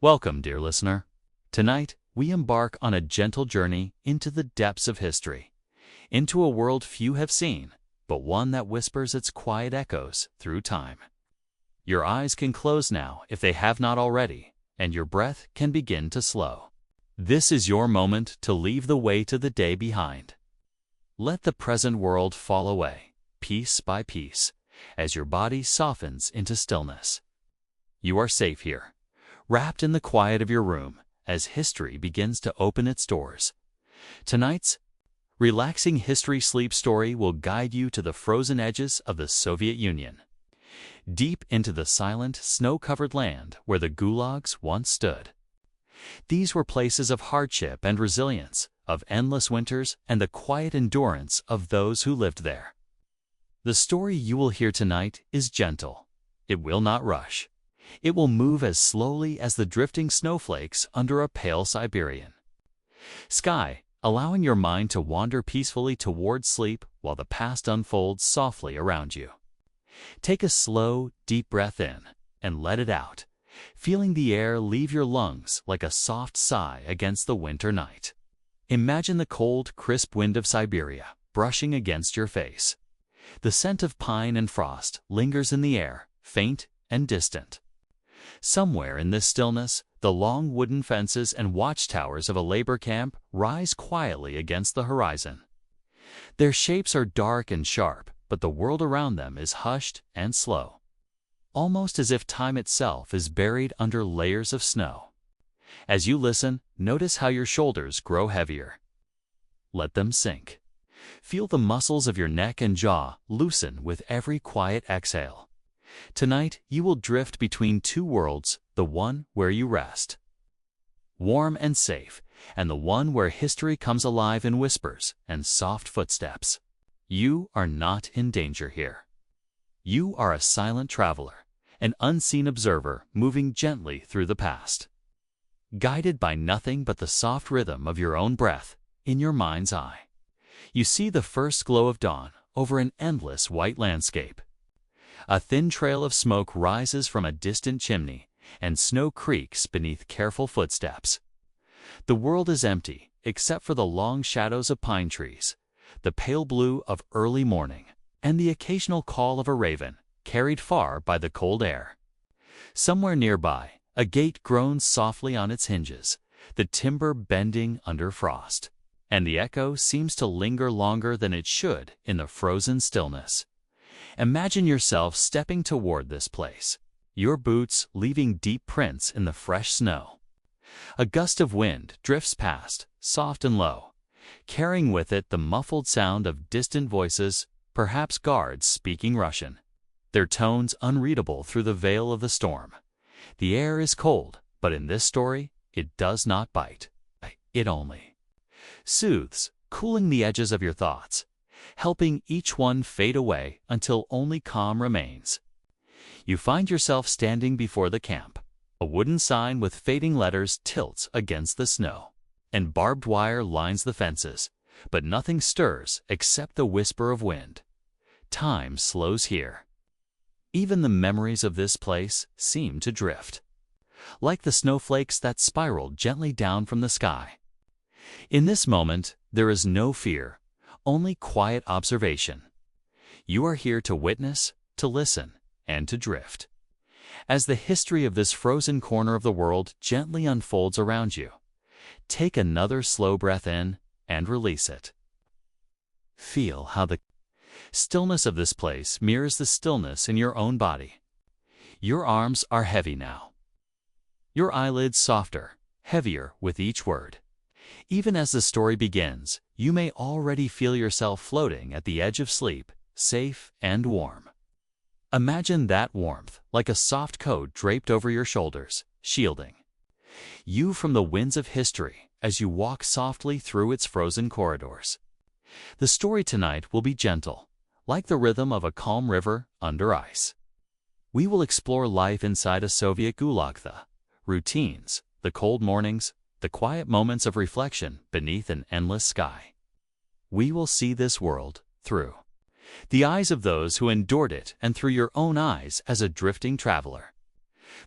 Welcome, dear listener. Tonight, we embark on a gentle journey into the depths of history, into a world few have seen, but one that whispers its quiet echoes through time. Your eyes can close now if they have not already, and your breath can begin to slow. This is your moment to leave the weight of the day behind. Let the present world fall away, piece by piece, as your body softens into stillness. You are safe here, wrapped in the quiet of your room as history begins to open its doors. Tonight's relaxing history sleep story will guide you to the frozen edges of the Soviet Union, deep into the silent, snow-covered land where the gulags once stood. These were places of hardship and resilience, of endless winters and the quiet endurance of those who lived there. The story you will hear tonight is gentle. It will not rush. It will move as slowly as the drifting snowflakes under a pale Siberian sky, allowing your mind to wander peacefully toward sleep while the past unfolds softly around you. Take a slow, deep breath in and let it out, feeling the air leave your lungs like a soft sigh against the winter night. Imagine the cold, crisp wind of Siberia brushing against your face. The scent of pine and frost lingers in the air, faint and distant. Somewhere in this stillness, the long wooden fences and watchtowers of a labor camp rise quietly against the horizon. Their shapes are dark and sharp, but the world around them is hushed and slow, almost as if time itself is buried under layers of snow. As you listen, notice how your shoulders grow heavier. Let them sink. Feel the muscles of your neck and jaw loosen with every quiet exhale. Tonight, you will drift between two worlds, the one where you rest, warm and safe, and the one where history comes alive in whispers and soft footsteps. You are not in danger here. You are a silent traveler, an unseen observer moving gently through the past, guided by nothing but the soft rhythm of your own breath in your mind's eye. You see the first glow of dawn over an endless white landscape. A thin trail of smoke rises from a distant chimney, and snow creaks beneath careful footsteps. The world is empty, except for the long shadows of pine trees, the pale blue of early morning, and the occasional call of a raven, carried far by the cold air. Somewhere nearby, a gate groans softly on its hinges, the timber bending under frost, and the echo seems to linger longer than it should in the frozen stillness. Imagine yourself stepping toward this place, your boots leaving deep prints in the fresh snow. A gust of wind drifts past, soft and low, carrying with it the muffled sound of distant voices, perhaps guards speaking Russian, their tones unreadable through the veil of the storm. The air is cold, but in this story, it does not bite. It only soothes, cooling the edges of your thoughts, helping each one fade away until only calm remains. You find yourself standing before the camp. A wooden sign with fading letters tilts against the snow, and barbed wire lines the fences, but nothing stirs except the whisper of wind. Time slows here. Even the memories of this place seem to drift, like the snowflakes that spiraled gently down from the sky. In this moment, there is no fear, only quiet observation. You are here to witness, to listen, and to drift, as the history of this frozen corner of the world gently unfolds around you. Take another slow breath in and release it. Feel how the stillness of this place mirrors the stillness in your own body. Your arms are heavy now, your eyelids softer, heavier with each word. Even as the story begins, you may already feel yourself floating at the edge of sleep, safe and warm. Imagine that warmth like a soft coat draped over your shoulders, shielding you from the winds of history as you walk softly through its frozen corridors. The story tonight will be gentle, like the rhythm of a calm river under ice. We will explore life inside a Soviet Gulag, the routines, the cold mornings, the quiet moments of reflection beneath an endless sky. We will see this world through the eyes of those who endured it and through your own eyes as a drifting traveler.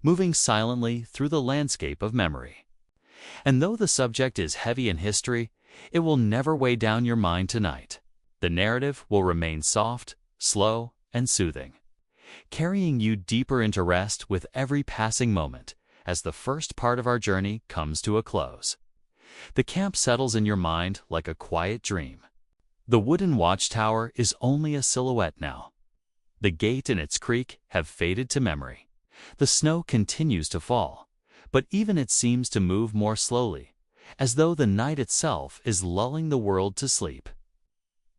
moving silently through the landscape of memory. And though the subject is heavy in history, it will never weigh down your mind tonight. The narrative will remain soft, slow, and soothing, carrying you deeper into rest with every passing moment as the first part of our journey comes to a close. The camp settles in your mind like a quiet dream. The wooden watchtower is only a silhouette now. The gate and its creak have faded to memory. The snow continues to fall, but even it seems to move more slowly, as though the night itself is lulling the world to sleep.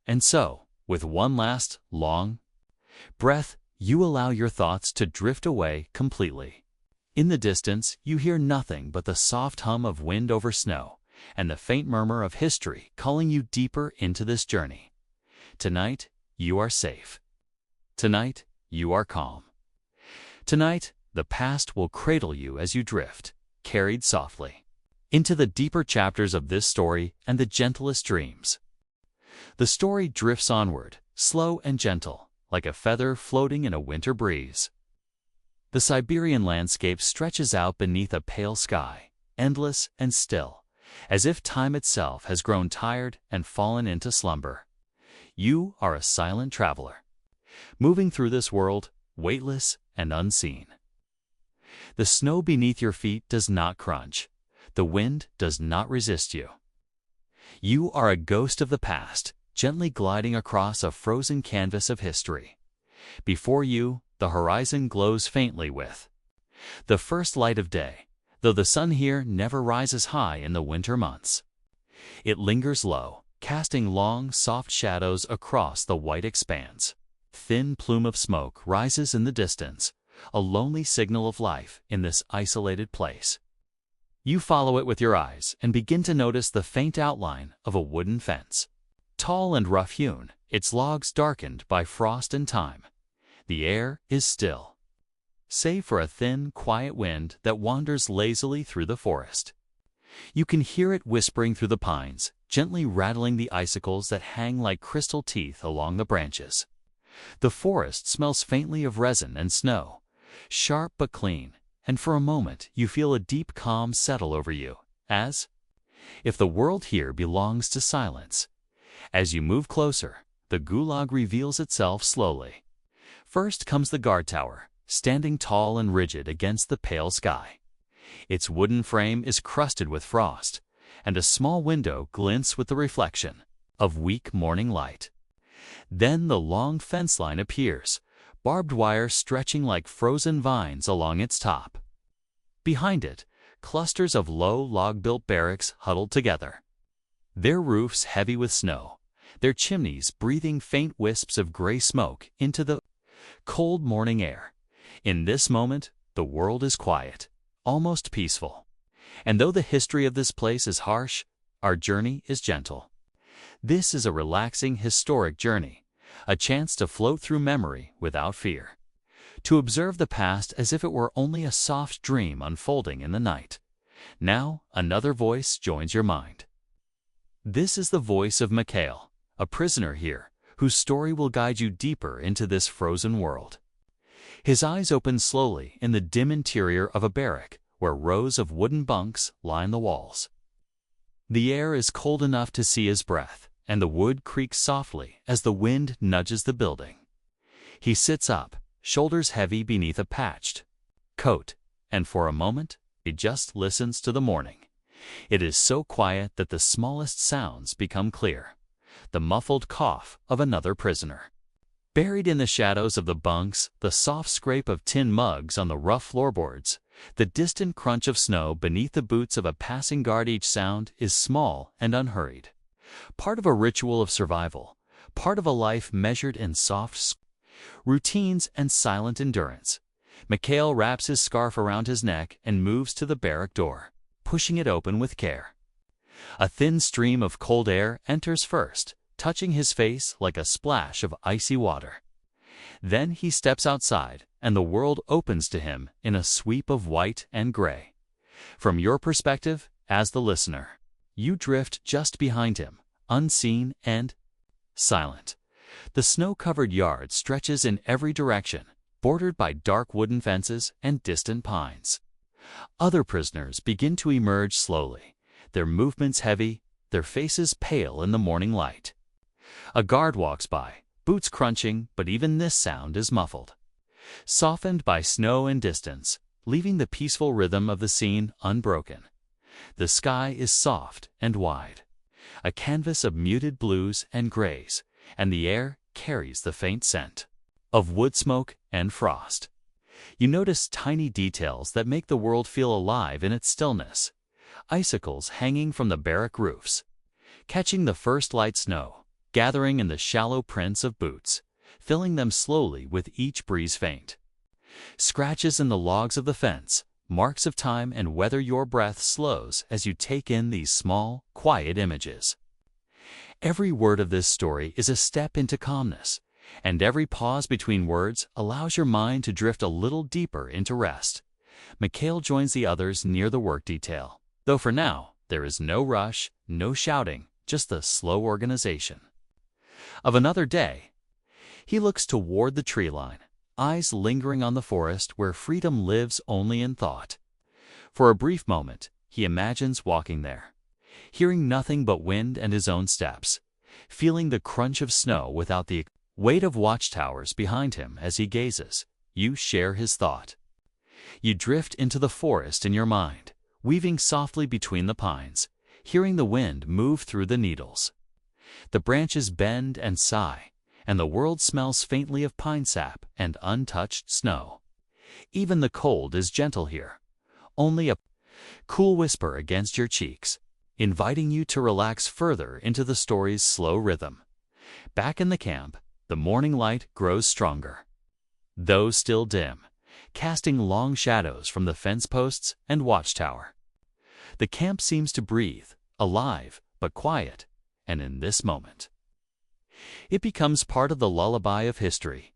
And so, with one last, long breath, you allow your thoughts to drift away completely. In the distance, you hear nothing but the soft hum of wind over snow and the faint murmur of history calling you deeper into this journey. Tonight, you are safe. Tonight, you are calm. Tonight, the past will cradle you as you drift, carried softly, into the deeper chapters of this story and the gentlest dreams. The story drifts onward, slow and gentle, like a feather floating in a winter breeze. The Siberian landscape stretches out beneath a pale sky, endless and still, as if time itself has grown tired and fallen into slumber. You are a silent traveler, moving through this world, weightless and unseen. The snow beneath your feet does not crunch. The wind does not resist you. You are a ghost of the past, gently gliding across a frozen canvas of history. Before you, the horizon glows faintly with the first light of day, though the sun here never rises high in the winter months. It lingers low, casting long, soft shadows across the white expanse. Thin plume of smoke rises in the distance, a lonely signal of life in this isolated place. You follow it with your eyes and begin to notice the faint outline of a wooden fence. Tall and rough-hewn, its logs darkened by frost and time. The air is still, save for a thin, quiet wind that wanders lazily through the forest. You can hear it whispering through the pines, gently rattling the icicles that hang like crystal teeth along the branches. The forest smells faintly of resin and snow, sharp but clean, and for a moment you feel a deep calm settle over you, as if the world here belongs to silence. As you move closer, the Gulag reveals itself slowly. First comes the guard tower, standing tall and rigid against the pale sky. Its wooden frame is crusted with frost, and a small window glints with the reflection of weak morning light. Then the long fence line appears, barbed wire stretching like frozen vines along its top. Behind it, clusters of low log-built barracks huddled together, their roofs heavy with snow, their chimneys breathing faint wisps of gray smoke into the cold morning air. In this moment, the world is quiet, almost peaceful. And though the history of this place is harsh, our journey is gentle. This is a relaxing, historic journey, a chance to float through memory without fear, to observe the past as if it were only a soft dream unfolding in the night. Now, another voice joins your mind. This is the voice of Mikhail, a prisoner here, whose story will guide you deeper into this frozen world. His eyes open slowly in the dim interior of a barrack where rows of wooden bunks line the walls. The air is cold enough to see his breath, and the wood creaks softly as the wind nudges the building. He sits up, shoulders heavy beneath a patched coat, and for a moment, he just listens to the morning. It is so quiet that the smallest sounds become clear. The muffled cough of another prisoner. Buried in the shadows of the bunks, the soft scrape of tin mugs on the rough floorboards, the distant crunch of snow beneath the boots of a passing guard. Each sound is small and unhurried, part of a ritual of survival, part of a life measured in soft routines and silent endurance. Mikhail wraps his scarf around his neck and moves to the barrack door, pushing it open with care. A thin stream of cold air enters first, touching his face like a splash of icy water. Then he steps outside, and the world opens to him in a sweep of white and gray. From your perspective, as the listener, you drift just behind him, unseen and silent. The snow-covered yard stretches in every direction, bordered by dark wooden fences and distant pines. Other prisoners begin to emerge slowly, their movements heavy, their faces pale in the morning light. A guard walks by, boots crunching, but even this sound is muffled, softened by snow and distance, leaving the peaceful rhythm of the scene unbroken. The sky is soft and wide, a canvas of muted blues and grays, and the air carries the faint scent of wood smoke and frost. You notice tiny details that make the world feel alive in its stillness. Icicles hanging from the barrack roofs, catching the first light snow, gathering in the shallow prints of boots, filling them slowly with each breeze faint. Scratches in the logs of the fence, marks of time and weather. Your breath slows as you take in these small, quiet images. Every word of this story is a step into calmness, and every pause between words allows your mind to drift a little deeper into rest. Mikhail joins the others near the work detail, though for now there is no rush, no shouting, just the slow organization of another day. He looks toward the tree line, eyes lingering on the forest where freedom lives only in thought. For a brief moment, he imagines walking there, hearing nothing but wind and his own steps, feeling the crunch of snow without the weight of watchtowers behind him. As he gazes, you share his thought. You drift into the forest in your mind, weaving softly between the pines, hearing the wind move through the needles. The branches bend and sigh, and the world smells faintly of pine sap and untouched snow. Even the cold is gentle here, only a cool whisper against your cheeks, inviting you to relax further into the story's slow rhythm. Back in the camp, the morning light grows stronger, though still dim, casting long shadows from the fence posts and watchtower. The camp seems to breathe, alive but quiet, and in this moment, it becomes part of the lullaby of history.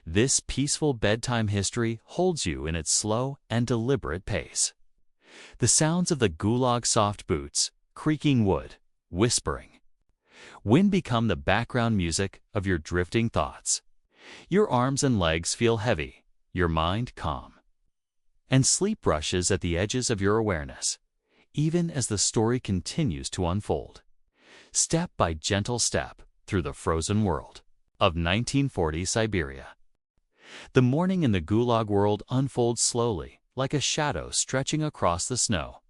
This peaceful bedtime history holds you in its slow and deliberate pace. The sounds of the Gulag's soft boots, creaking wood, whispering wind become the background music of your drifting thoughts. Your arms and legs feel heavy, your mind calm, and sleep rushes at the edges of your awareness, even as the story continues to unfold, step by gentle step, through the frozen world of 1940 Siberia. The morning in the Gulag world unfolds slowly, like a shadow stretching across the snow.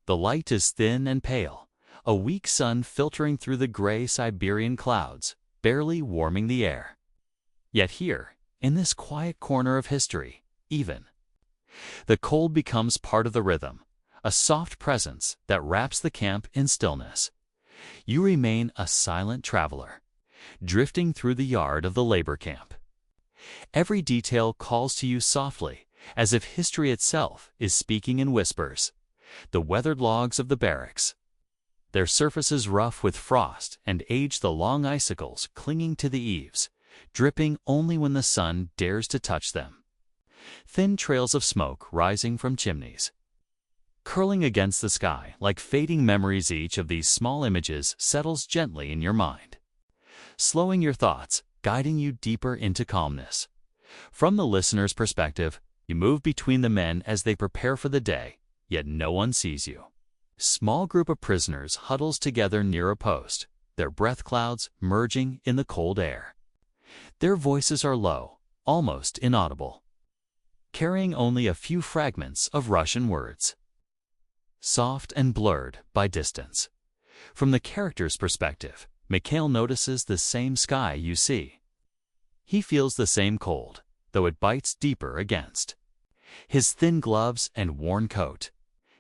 The light is thin and pale, a weak sun filtering through the gray Siberian clouds, barely warming the air. Yet here, in this quiet corner of history, even the cold becomes part of the rhythm, a soft presence that wraps the camp in stillness. You remain a silent traveler, drifting through the yard of the labor camp. Every detail calls to you softly, as if history itself is speaking in whispers. The weathered logs of the barracks, their surfaces rough with frost and age, the long icicles clinging to the eaves, dripping only when the sun dares to touch them. Thin trails of smoke rising from chimneys, curling against the sky like fading memories. Each of these small images settles gently in your mind, slowing your thoughts, guiding you deeper into calmness. From the listener's perspective, you move between the men as they prepare for the day, yet no one sees you. Small group of prisoners huddles together near a post, their breath clouds merging in the cold air. Their voices are low, almost inaudible, carrying only a few fragments of Russian words, soft and blurred by distance. From the character's perspective, Mikhail notices the same sky you see. He feels the same cold, though it bites deeper against his thin gloves and worn coat.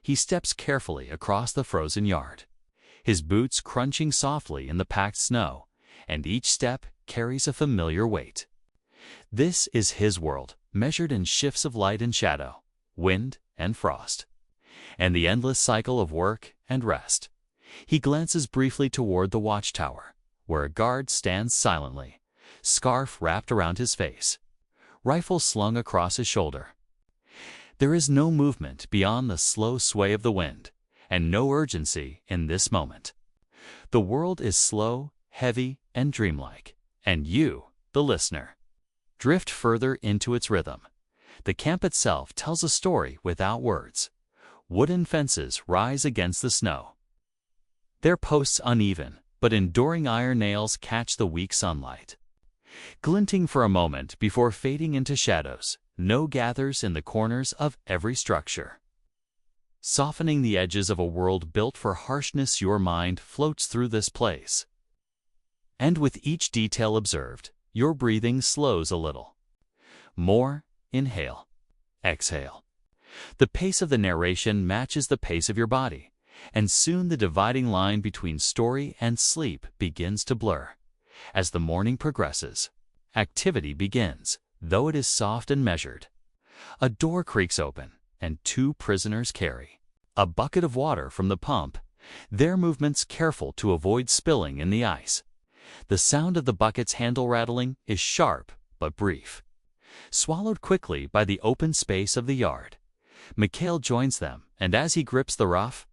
He steps carefully across the frozen yard, his boots crunching softly in the packed snow, and each step carries a familiar weight. This is his world, measured in shifts of light and shadow, wind and frost, and the endless cycle of work and rest. He glances briefly toward the watchtower, where a guard stands silently, scarf wrapped around his face, rifle slung across his shoulder. There is no movement beyond the slow sway of the wind, and no urgency in this moment. The world is slow, heavy, and dreamlike, and you, the listener, drift further into its rhythm. The camp itself tells a story without words. Wooden fences rise against the snow. Their posts uneven, but enduring iron nails catch the weak sunlight. Glinting for a moment before fading into shadows, snow gathers in the corners of every structure. Softening the edges of a world built for harshness, your mind floats through this place. And with each detail observed, your breathing slows a little. More inhale, exhale. The pace of the narration matches the pace of your body, and soon the dividing line between story and sleep begins to blur. As the morning progresses, activity begins, though it is soft and measured. A door creaks open, and two prisoners carry a bucket of water from the pump, their movements careful to avoid spilling in the ice. The sound of the bucket's handle rattling is sharp but brief, swallowed quickly by the open space of the yard. Mikhail joins them, and as he grips the rough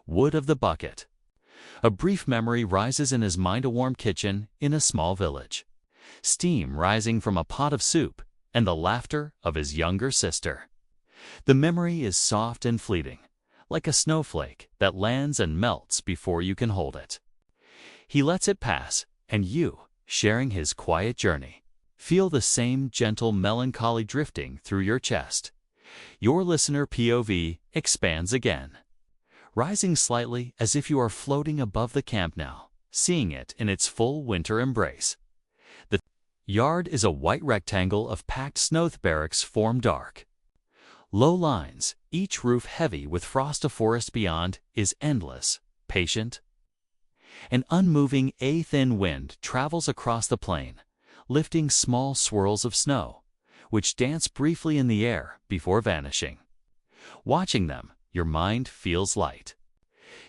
wood of the bucket, a brief memory rises in his mind: a warm kitchen in a small village, steam rising from a pot of soup, and the laughter of his younger sister. The memory is soft and fleeting, like a snowflake that lands and melts before you can hold it. He lets it pass, and you, sharing his quiet journey, feel the same gentle melancholy drifting through your chest. Your listener POV expands again, rising slightly as if you are floating above the camp now, seeing it in its full winter embrace. The yard is a white rectangle of packed snow. The barracks form dark, low lines, each roof heavy with frost. A forest beyond is endless, patient. An unmoving, thin wind travels across the plain, lifting small swirls of snow, which dance briefly in the air before vanishing. Watching them, your mind feels light,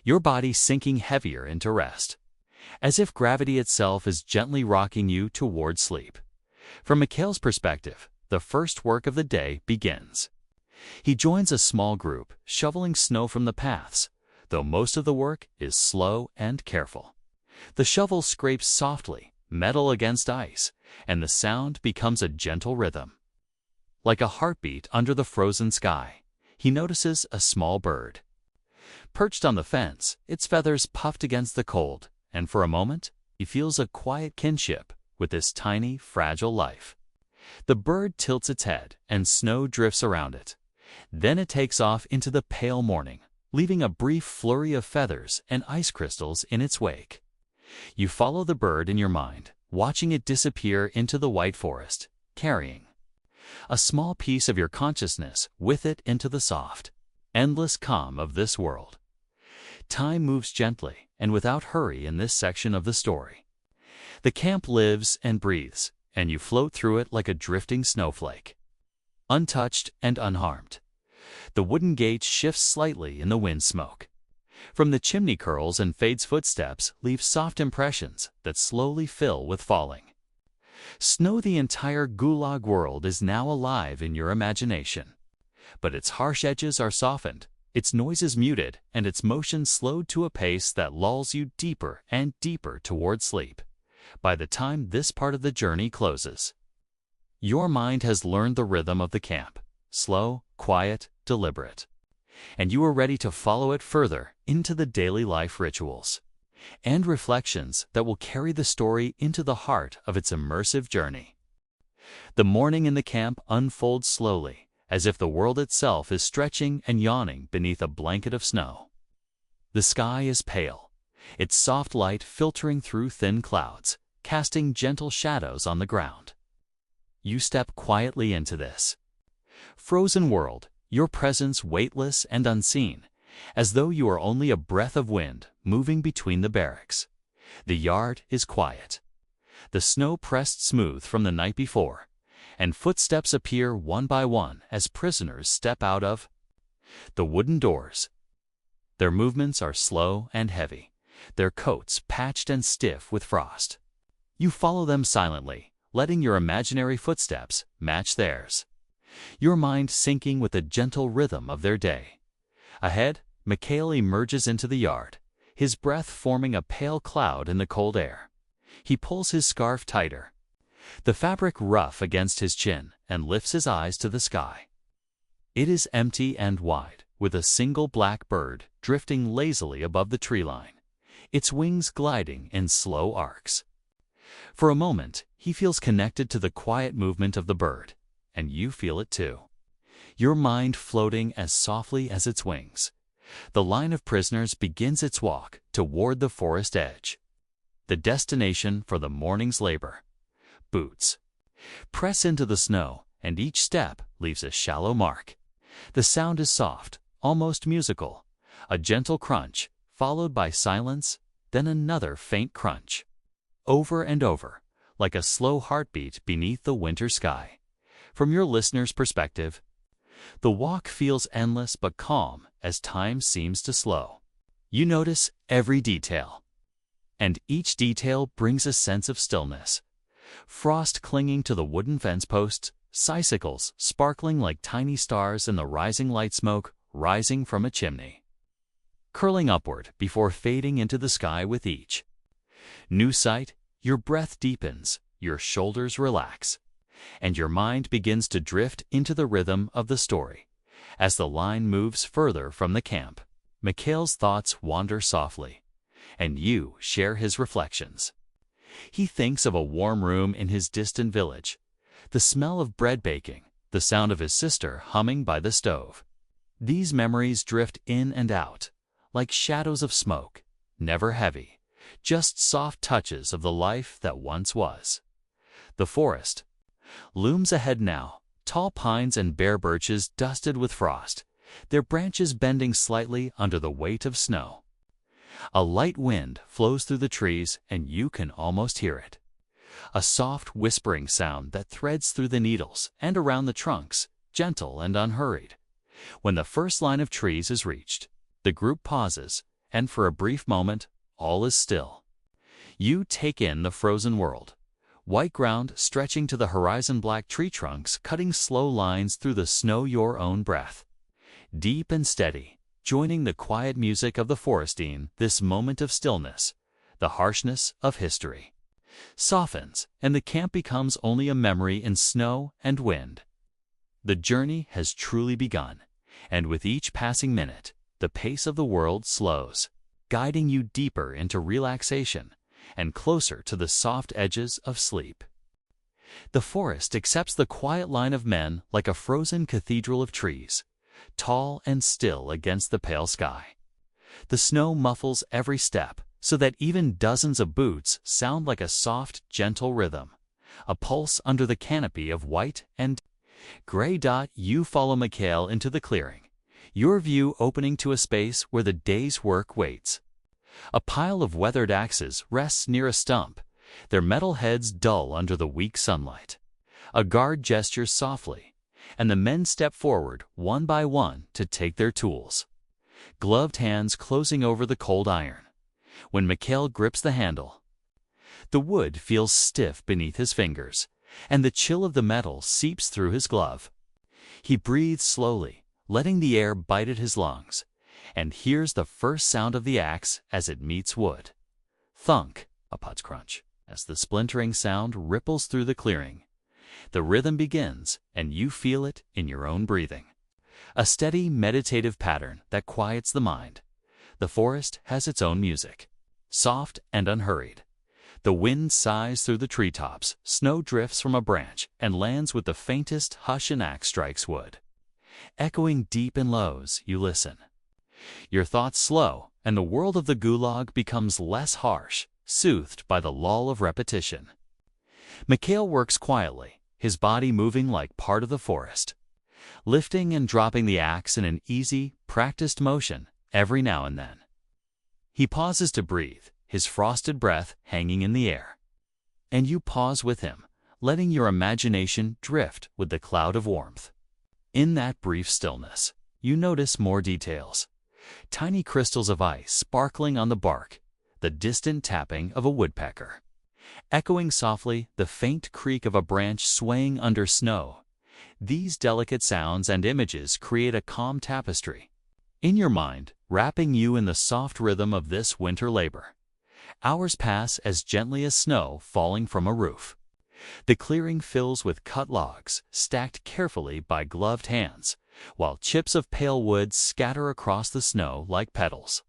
your body sinking heavier into rest, as if gravity itself is gently rocking you toward sleep. From Mikhail's perspective, the first work of the day begins. He joins a small group, shoveling snow from the paths, though most of the work is slow and careful. The shovel scrapes softly, metal against ice, and the sound becomes a gentle rhythm. Like a heartbeat under the frozen sky, he notices a small bird. Perched on the fence, its feathers puffed against the cold, and for a moment, he feels a quiet kinship with this tiny, fragile life. The bird tilts its head, and snow drifts around it. Then it takes off into the pale morning, leaving a brief flurry of feathers and ice crystals in its wake. You follow the bird in your mind, watching it disappear into the white forest, carrying a small piece of your consciousness with it into the soft, endless calm of this world. Time moves gently and without hurry in this section of the story. The camp lives and breathes, and you float through it like a drifting snowflake, untouched and unharmed. The wooden gate shifts slightly in the wind smoke. From the chimney curls and fades footsteps leave soft impressions that slowly fill with falling snow. The entire Gulag world is now alive in your imagination, but its harsh edges are softened, its noises muted, and its motion slowed to a pace that lulls you deeper and deeper toward sleep. By the time this part of the journey closes, your mind has learned the rhythm of the camp, slow, quiet, deliberate, and you are ready to follow it further into the daily life rituals and reflections that will carry the story into the heart of its immersive journey. The morning in the camp unfolds slowly, as if the world itself is stretching and yawning beneath a blanket of snow. The sky is pale, its soft light filtering through thin clouds, casting gentle shadows on the ground. You step quietly into this frozen world, your presence weightless and unseen, as though you are only a breath of wind moving between the barracks. The yard is quiet, the snow pressed smooth from the night before, and footsteps appear one by one as prisoners step out of the wooden doors. Their movements are slow and heavy, their coats patched and stiff with frost. You follow them silently, letting your imaginary footsteps match theirs, your mind syncing with the gentle rhythm of their day. Ahead, Mikhail emerges into the yard, his breath forming a pale cloud in the cold air. He pulls his scarf tighter, the fabric rough against his chin, and lifts his eyes to the sky. It is empty and wide, with a single black bird drifting lazily above the tree line, its wings gliding in slow arcs. For a moment, he feels connected to the quiet movement of the bird, and you feel it too. Your mind floating as softly as its wings. The line of prisoners begins its walk toward the forest edge. The destination for the morning's labor. Boots. Press into the snow, and each step leaves a shallow mark. The sound is soft, almost musical. A gentle crunch, followed by silence, then another faint crunch. Over and over, like a slow heartbeat beneath the winter sky. From your listener's perspective, the walk feels endless but calm as time seems to slow. You notice every detail, and each detail brings a sense of stillness. Frost clinging to the wooden fence posts, icicles sparkling like tiny stars in the rising light, smoke rising from a chimney, curling upward before fading into the sky with each new sight. Your breath deepens, your shoulders relax, and your mind begins to drift into the rhythm of the story. As the line moves further from the camp, Mikhail's thoughts wander softly, and you share his reflections. He thinks of a warm room in his distant village, the smell of bread baking, the sound of his sister humming by the stove. These memories drift in and out, like shadows of smoke, never heavy, just soft touches of the life that once was. The forest looms ahead now, tall pines and bare birches dusted with frost, their branches bending slightly under the weight of snow. A light wind flows through the trees, and you can almost hear it. A soft whispering sound that threads through the needles and around the trunks, gentle and unhurried. When the first line of trees is reached, the group pauses, and for a brief moment, all is still. You take in the frozen world. White ground stretching to the horizon, black tree trunks cutting slow lines through the snow, your own breath. Deep and steady, joining the quiet music of the forestine, this moment of stillness, the harshness of history, softens, and the camp becomes only a memory in snow and wind. The journey has truly begun, and with each passing minute, the pace of the world slows, guiding you deeper into relaxation and closer to the soft edges of sleep. The forest accepts the quiet line of men like a frozen cathedral of trees, tall and still against the pale sky. The snow muffles every step so that even dozens of boots sound like a soft, gentle rhythm, a pulse under the canopy of white and gray. You follow Mikhail into the clearing, your view opening to a space where the day's work waits. A pile of weathered axes rests near a stump, their metal heads dull under the weak sunlight. A guard gestures softly, and the men step forward one by one to take their tools, gloved hands closing over the cold iron. When Mikhail grips the handle, the wood feels stiff beneath his fingers, and the chill of the metal seeps through his glove. He breathes slowly, letting the air bite at his lungs, and hears the first sound of the axe as it meets wood. Thunk, a putz crunch, as the splintering sound ripples through the clearing. The rhythm begins, and you feel it in your own breathing. A steady, meditative pattern that quiets the mind. The forest has its own music, soft and unhurried. The wind sighs through the treetops, snow drifts from a branch and lands with the faintest hush an axe strikes wood. Echoing deep in lows, you listen. Your thoughts slow, and the world of the Gulag becomes less harsh, soothed by the lull of repetition. Mikhail works quietly, his body moving like part of the forest, lifting and dropping the axe in an easy, practiced motion every now and then. He pauses to breathe, his frosted breath hanging in the air. And you pause with him, letting your imagination drift with the cloud of warmth. In that brief stillness, you notice more details. Tiny crystals of ice sparkling on the bark, the distant tapping of a woodpecker. Echoing softly, the faint creak of a branch swaying under snow. These delicate sounds and images create a calm tapestry, in your mind, wrapping you in the soft rhythm of this winter labor. Hours pass as gently as snow falling from a roof. The clearing fills with cut logs, stacked carefully by gloved hands, while chips of pale wood scatter across the snow like petals.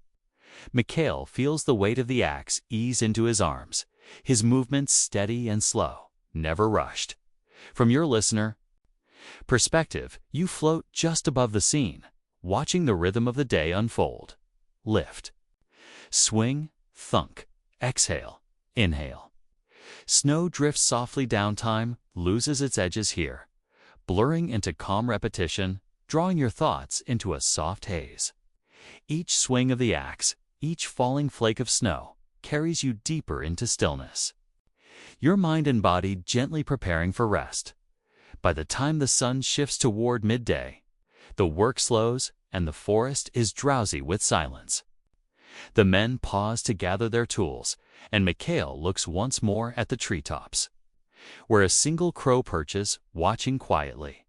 Mikhail feels the weight of the axe ease into his arms, his movements steady and slow, never rushed. From your listener perspective, you float just above the scene, watching the rhythm of the day unfold. Lift, swing, thunk, exhale, inhale. Snow drifts softly down, time loses its edges here, blurring into calm repetition, drawing your thoughts into a soft haze. Each swing of the axe, each falling flake of snow, carries you deeper into stillness. Your mind and body gently preparing for rest. By the time the sun shifts toward midday, the work slows and the forest is drowsy with silence. The men pause to gather their tools, and Mikhail looks once more at the treetops, where a single crow perches, watching quietly.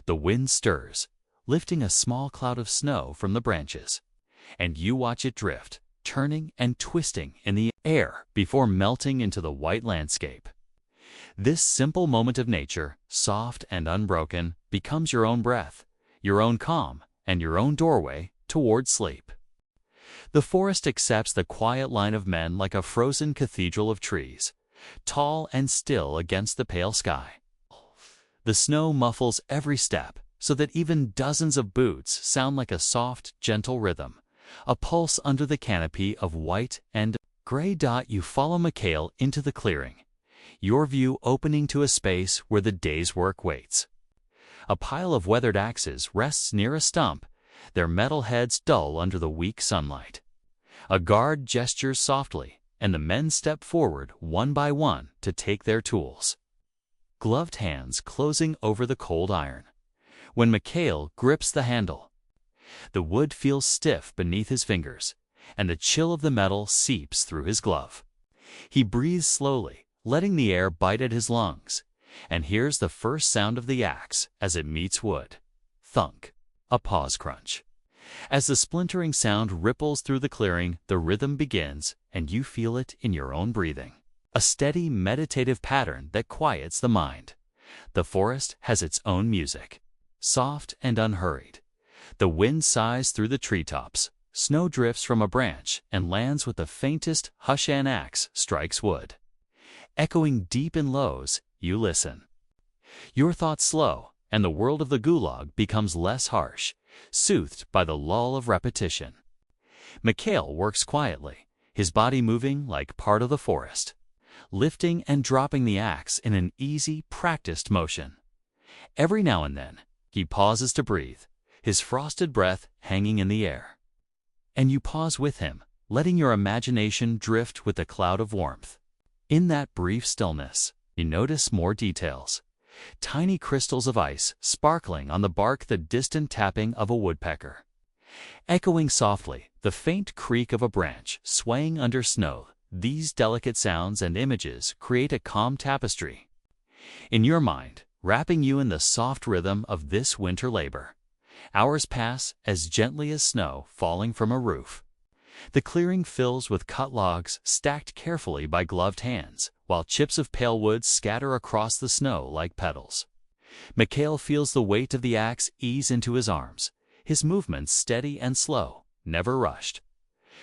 The wind stirs, lifting a small cloud of snow from the branches, and you watch it drift, turning and twisting in the air before melting into the white landscape. This simple moment of nature, soft and unbroken, becomes your own breath, your own calm, and your own doorway toward sleep. The forest accepts the quiet line of men like a frozen cathedral of trees, tall and still against the pale sky. The snow muffles every step, so that even dozens of boots sound like a soft, gentle rhythm, a pulse under the canopy of white and gray. You follow Mikhail into the clearing, your view opening to a space where the day's work waits. A pile of weathered axes rests near a stump, their metal heads dull under the weak sunlight. A guard gestures softly, and the men step forward one by one to take their tools, gloved hands closing over the cold iron. When Mikhail grips the handle, the wood feels stiff beneath his fingers, and the chill of the metal seeps through his glove. He breathes slowly, letting the air bite at his lungs, and hears the first sound of the axe as it meets wood. Thunk, a pause crunch. As the splintering sound ripples through the clearing, the rhythm begins, and you feel it in your own breathing. A steady, meditative pattern that quiets the mind. The forest has its own music, soft and unhurried. The wind sighs through the treetops, snow drifts from a branch and lands with the faintest hush an axe strikes wood. Echoing deep in lows, you listen. Your thoughts slow, and the world of the Gulag becomes less harsh, soothed by the lull of repetition. Mikhail works quietly, his body moving like part of the forest, lifting and dropping the axe in an easy, practiced motion. Every now and then, he pauses to breathe, his frosted breath hanging in the air. And you pause with him, letting your imagination drift with a cloud of warmth. In that brief stillness, you notice more details. Tiny crystals of ice sparkling on the bark, the distant tapping of a woodpecker. Echoing softly, the faint creak of a branch swaying under snow. These delicate sounds and images create a calm tapestry in your mind, wrapping you in the soft rhythm of this winter labor. Hours pass as gently as snow falling from a roof. The clearing fills with cut logs stacked carefully by gloved hands, while chips of pale wood scatter across the snow like petals. Mikhail feels the weight of the axe ease into his arms, his movements steady and slow, never rushed.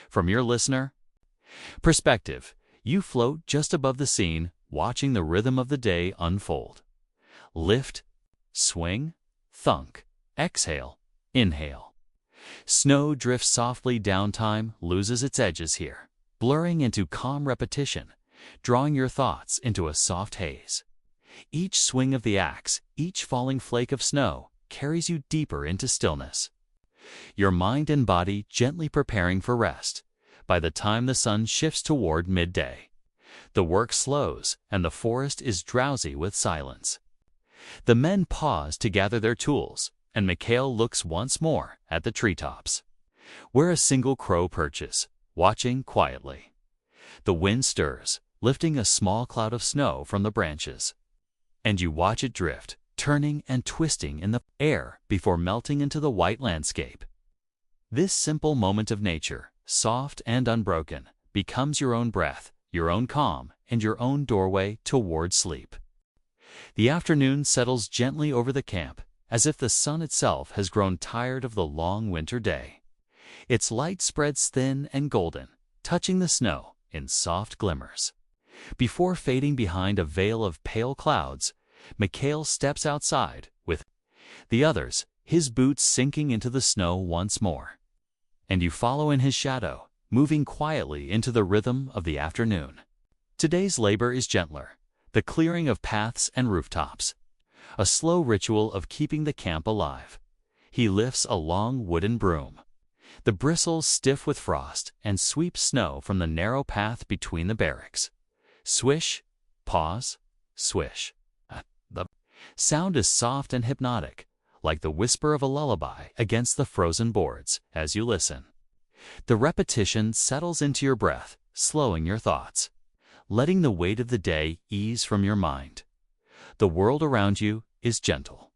From your listener perspective, you float just above the scene, watching the rhythm of the day unfold. Lift, swing, thunk, exhale, inhale. Snow drifts softly down, time loses its edges here, blurring into calm repetition, drawing your thoughts into a soft haze. Each swing of the axe, each falling flake of snow, carries you deeper into stillness. Your mind and body gently preparing for rest. By the time the sun shifts toward midday, the work slows and the forest is drowsy with silence. The men pause to gather their tools, and Mikhail looks once more at the treetops, where a single crow perches, watching quietly. The wind stirs, lifting a small cloud of snow from the branches, and you watch it drift, turning and twisting in the air before melting into the white landscape. This simple moment of nature, soft and unbroken, becomes your own breath, your own calm, and your own doorway toward sleep. The afternoon settles gently over the camp, as if the sun itself has grown tired of the long winter day. Its light spreads thin and golden, touching the snow in soft glimmers. Before fading behind a veil of pale clouds, Mikhail steps outside with the others, his boots sinking into the snow once more. And you follow in his shadow, moving quietly into the rhythm of the afternoon. Today's labor is gentler, the clearing of paths and rooftops, a slow ritual of keeping the camp alive. He lifts a long wooden broom, the bristles stiff with frost, and sweeps snow from the narrow path between the barracks. Swish, pause, swish. The sound is soft and hypnotic, like the whisper of a lullaby against the frozen boards as you listen. The repetition settles into your breath, slowing your thoughts, letting the weight of the day ease from your mind. The world around you is gentle.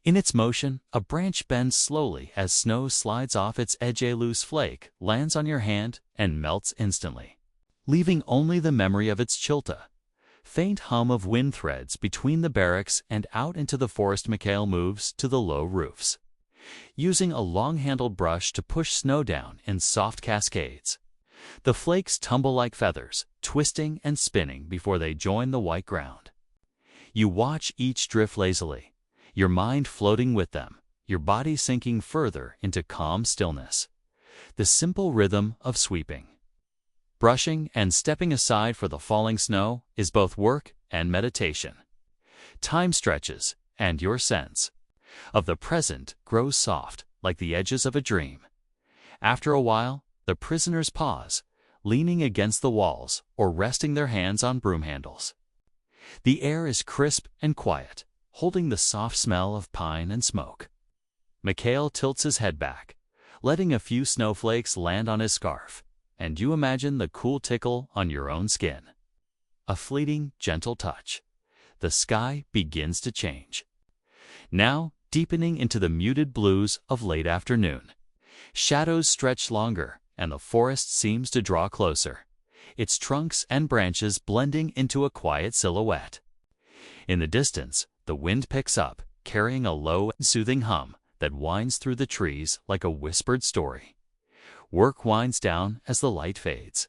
In its motion, a branch bends slowly as snow slides off its edge. A loose flake lands on your hand and melts instantly, leaving only the memory of its chilta. Faint hum of wind threads between the barracks and out into the forest. Mikhail moves to the low roofs, using a long-handled brush to push snow down in soft cascades. The flakes tumble like feathers, twisting and spinning before they join the white ground. You watch each drift lazily, your mind floating with them, your body sinking further into calm stillness. The simple rhythm of sweeping, brushing, and stepping aside for the falling snow is both work and meditation. Time stretches, and your sense of the present grows soft, like the edges of a dream. After a while, the prisoners pause, leaning against the walls or resting their hands on broom handles. The air is crisp and quiet, holding the soft smell of pine and smoke. Mikhail tilts his head back, letting a few snowflakes land on his scarf, and you imagine the cool tickle on your own skin. A fleeting, gentle touch. The sky begins to change, now deepening into the muted blues of late afternoon. Shadows stretch longer, and the forest seems to draw closer, its trunks and branches blending into a quiet silhouette. In the distance, the wind picks up, carrying a low, soothing hum that winds through the trees like a whispered story. Work winds down as the light fades,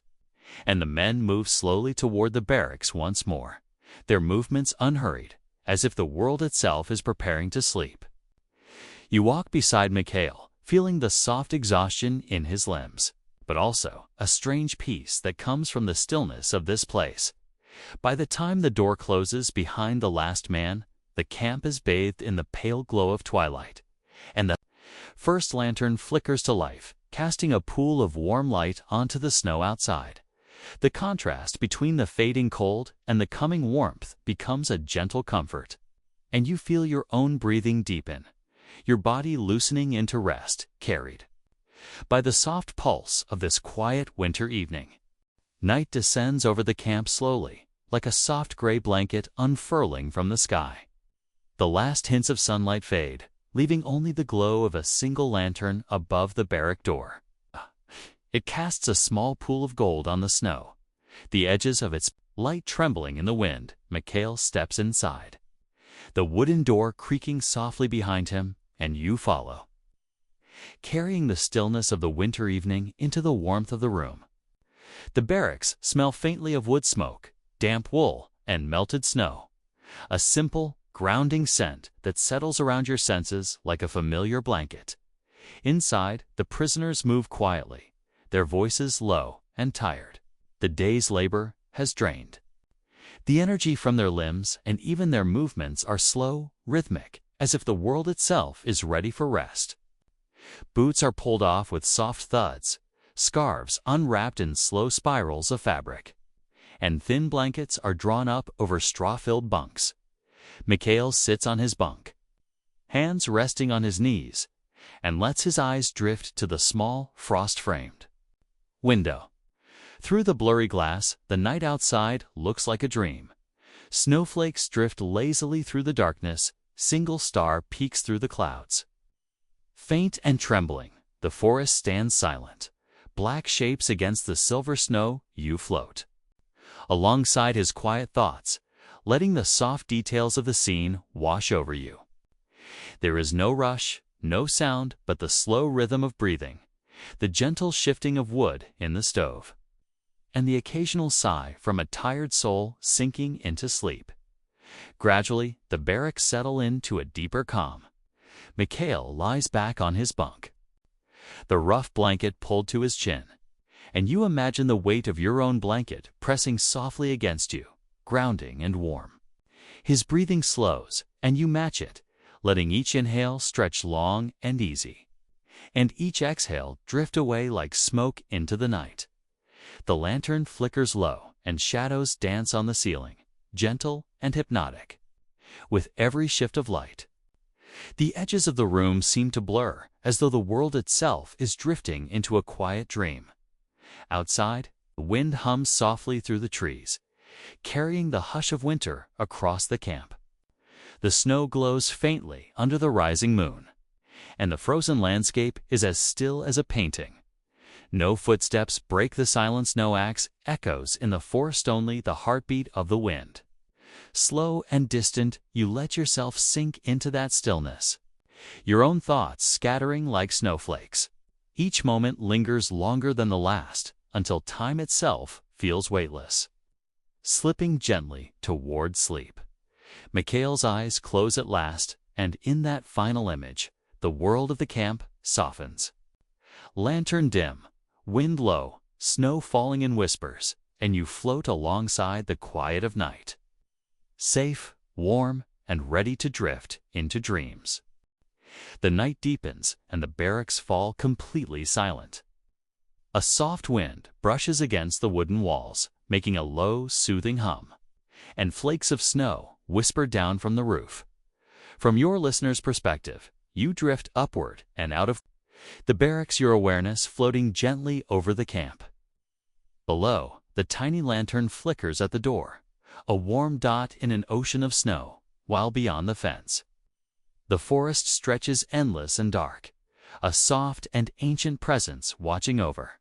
and the men move slowly toward the barracks once more, their movements unhurried, as if the world itself is preparing to sleep. You walk beside Mikhail, feeling the soft exhaustion in his limbs, but also a strange peace that comes from the stillness of this place. By the time the door closes behind the last man, the camp is bathed in the pale glow of twilight, and the first lantern flickers to life, casting a pool of warm light onto the snow outside. The contrast between the fading cold and the coming warmth becomes a gentle comfort, and you feel your own breathing deepen, your body loosening into rest, carried by the soft pulse of this quiet winter evening. Night descends over the camp slowly, like a soft gray blanket unfurling from the sky. The last hints of sunlight fade, leaving only the glow of a single lantern above the barrack door. It casts a small pool of gold on the snow, the edges of its light trembling in the wind. Mikhail steps inside, the wooden door creaking softly behind him, and you follow, carrying the stillness of the winter evening into the warmth of the room. The barracks smell faintly of wood smoke, damp wool, and melted snow, a simple, grounding scent that settles around your senses like a familiar blanket. Inside, the prisoners move quietly, their voices low and tired. The day's labor has drained. The energy from their limbs and even their movements are slow, rhythmic, as if the world itself is ready for rest. Boots are pulled off with soft thuds, scarves unwrapped in slow spirals of fabric, and thin blankets are drawn up over straw-filled bunks. Mikhail sits on his bunk, hands resting on his knees, and lets his eyes drift to the small, frost-framed window. Through the blurry glass, the night outside looks like a dream. Snowflakes drift lazily through the darkness, single star peeks through the clouds. Faint and trembling, the forest stands silent, black shapes against the silver snow. You float alongside his quiet thoughts, letting the soft details of the scene wash over you. There is no rush, no sound, but the slow rhythm of breathing, the gentle shifting of wood in the stove, and the occasional sigh from a tired soul sinking into sleep. Gradually, the barracks settle into a deeper calm. Mikhail lies back on his bunk, the rough blanket pulled to his chin, and you imagine the weight of your own blanket pressing softly against you, grounding and warm. His breathing slows, and you match it, letting each inhale stretch long and easy, and each exhale drift away like smoke into the night. The lantern flickers low, and shadows dance on the ceiling, gentle and hypnotic. With every shift of light, the edges of the room seem to blur, as though the world itself is drifting into a quiet dream. Outside, the wind hums softly through the trees, carrying the hush of winter across the camp. The snow glows faintly under the rising moon, and the frozen landscape is as still as a painting. No footsteps break the silence, no axe echoes in the forest, only the heartbeat of the wind. Slow and distant, you let yourself sink into that stillness, your own thoughts scattering like snowflakes. Each moment lingers longer than the last, until time itself feels weightless. Slipping gently toward sleep, Mikhail's eyes close at last, and in that final image, the world of the camp softens. Lantern dim, wind low, snow falling in whispers, and you float alongside the quiet of night. Safe, warm, and ready to drift into dreams. The night deepens, and the barracks fall completely silent. A soft wind brushes against the wooden walls, making a low, soothing hum, and flakes of snow whisper down from the roof. From your listener's perspective, you drift upward and out of the barracks, your awareness floating gently over the camp. Below, the tiny lantern flickers at the door, a warm dot in an ocean of snow, while beyond the fence, the forest stretches endless and dark, a soft and ancient presence watching over.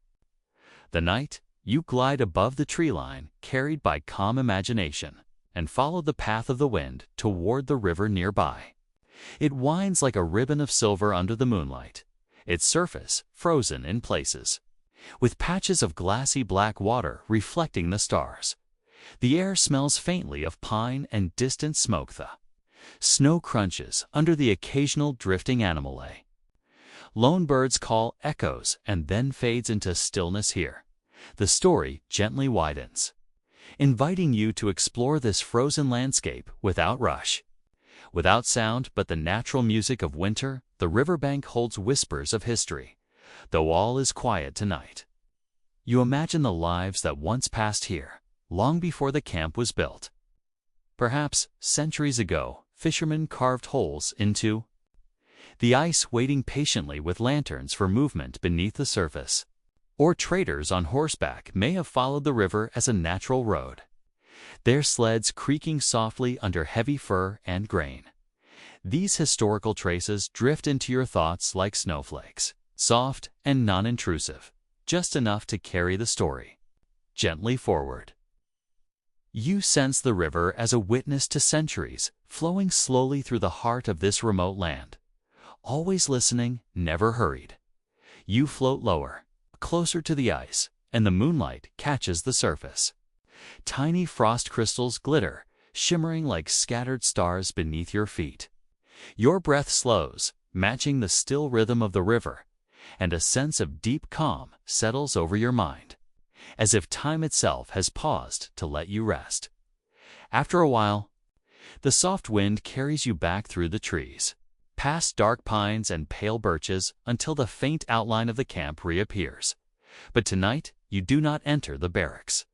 The night, you glide above the tree line, carried by calm imagination, and follow the path of the wind toward the river nearby. It winds like a ribbon of silver under the moonlight, its surface frozen in places, with patches of glassy black water reflecting the stars. The air smells faintly of pine and distant smoke. The snow crunches under the occasional drifting animal. Lone birds call echoes and then fades into stillness here. The story gently widens, inviting you to explore this frozen landscape without rush. Without sound but the natural music of winter, the riverbank holds whispers of history, though all is quiet tonight. You imagine the lives that once passed here, long before the camp was built. Perhaps, centuries ago, fishermen carved holes into the ice, waiting patiently with lanterns for movement beneath the surface. Or traders on horseback may have followed the river as a natural road, their sleds creaking softly under heavy fur and grain. These historical traces drift into your thoughts like snowflakes, soft and non-intrusive, just enough to carry the story gently forward. You sense the river as a witness to centuries, flowing slowly through the heart of this remote land. Always listening, never hurried. You float lower, closer to the ice, and the moonlight catches the surface. Tiny frost crystals glitter, shimmering like scattered stars beneath your feet. Your breath slows, matching the still rhythm of the river, and a sense of deep calm settles over your mind, as if time itself has paused to let you rest. After a while, the soft wind carries you back through the trees, past dark pines and pale birches until the faint outline of the camp reappears. But tonight, you do not enter the barracks.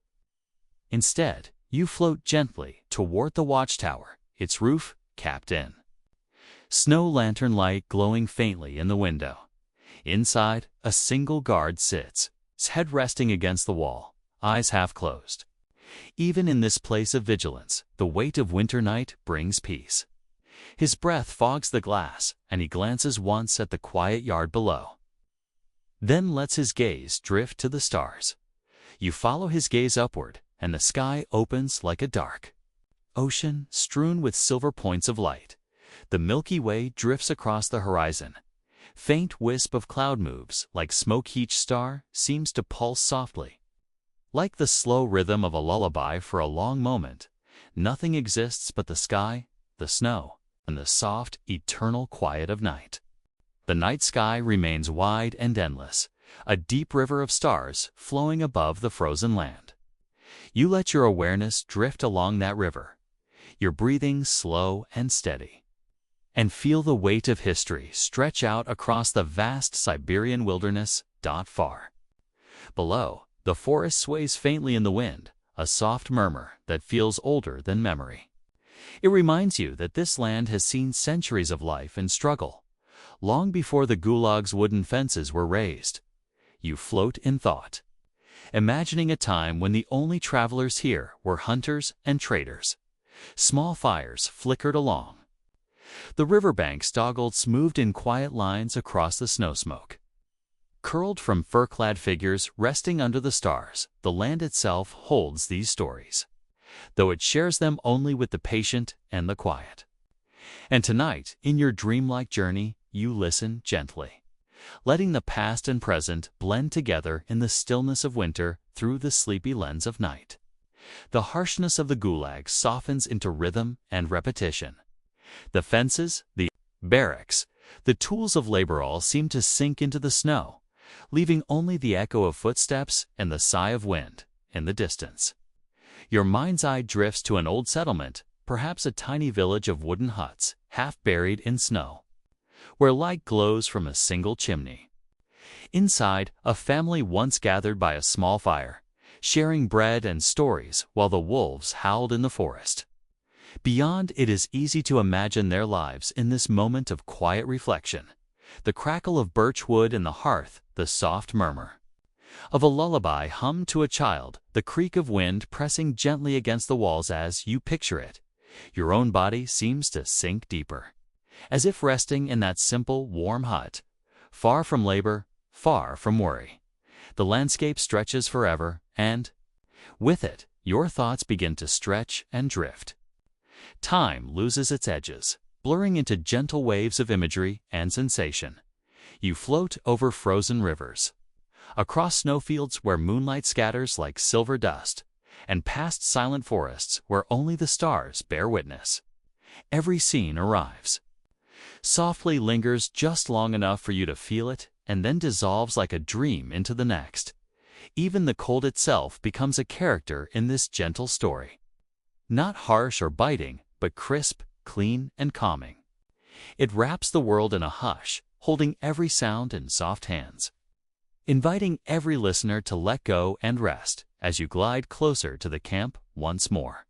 Instead, you float gently toward the watchtower, its roof capped in snow, lantern light glowing faintly in the window. Inside, a single guard sits, his head resting against the wall, eyes half closed. Even in this place of vigilance, the weight of winter night brings peace. His breath fogs the glass, and he glances once at the quiet yard below, then lets his gaze drift to the stars. You follow his gaze upward, and the sky opens like a dark, ocean strewn with silver points of light. The Milky Way drifts across the horizon. Faint wisp of cloud moves, like smoke. Each star seems to pulse softly. Like the slow rhythm of a lullaby. For a long moment, nothing exists but the sky, the snow, and the soft, eternal quiet of night. The night sky remains wide and endless, a deep river of stars flowing above the frozen land. You let your awareness drift along that river, your breathing slow and steady, and feel the weight of history stretch out across the vast Siberian wilderness. Far below, the forest sways faintly in the wind, a soft murmur that feels older than memory. It reminds you that this land has seen centuries of life and struggle, long before the Gulag's wooden fences were raised. You float in thought, imagining a time when the only travelers here were hunters and traders. Small fires flickered along. The riverbanks moved in quiet lines across the snow smoke. Curled from fur-clad figures resting under the stars, the land itself holds these stories, though it shares them only with the patient and the quiet. And tonight, in your dreamlike journey, you listen gently, letting the past and present blend together in the stillness of winter through the sleepy lens of night. The harshness of the Gulag softens into rhythm and repetition. The fences, the barracks, the tools of labor all seem to sink into the snow, leaving only the echo of footsteps and the sigh of wind in the distance. Your mind's eye drifts to an old settlement, perhaps a tiny village of wooden huts, half buried in snow, where light glows from a single chimney. Inside, a family once gathered by a small fire, sharing bread and stories while the wolves howled in the forest. Beyond, it is easy to imagine their lives in this moment of quiet reflection. The crackle of birch wood in the hearth, the soft murmur of a lullaby hummed to a child, the creak of wind pressing gently against the walls. As you picture it, your own body seems to sink deeper, as if resting in that simple, warm hut, far from labor, far from worry. The landscape stretches forever, and with it, your thoughts begin to stretch and drift. Time loses its edges, blurring into gentle waves of imagery and sensation. You float over frozen rivers, across snowfields where moonlight scatters like silver dust, and past silent forests where only the stars bear witness. Every scene arrives, softly lingers just long enough for you to feel it, and then dissolves like a dream into the next. Even the cold itself becomes a character in this gentle story. Not harsh or biting, but crisp, clean, and calming. It wraps the world in a hush, holding every sound in soft hands, inviting every listener to let go and rest as you glide closer to the camp once more.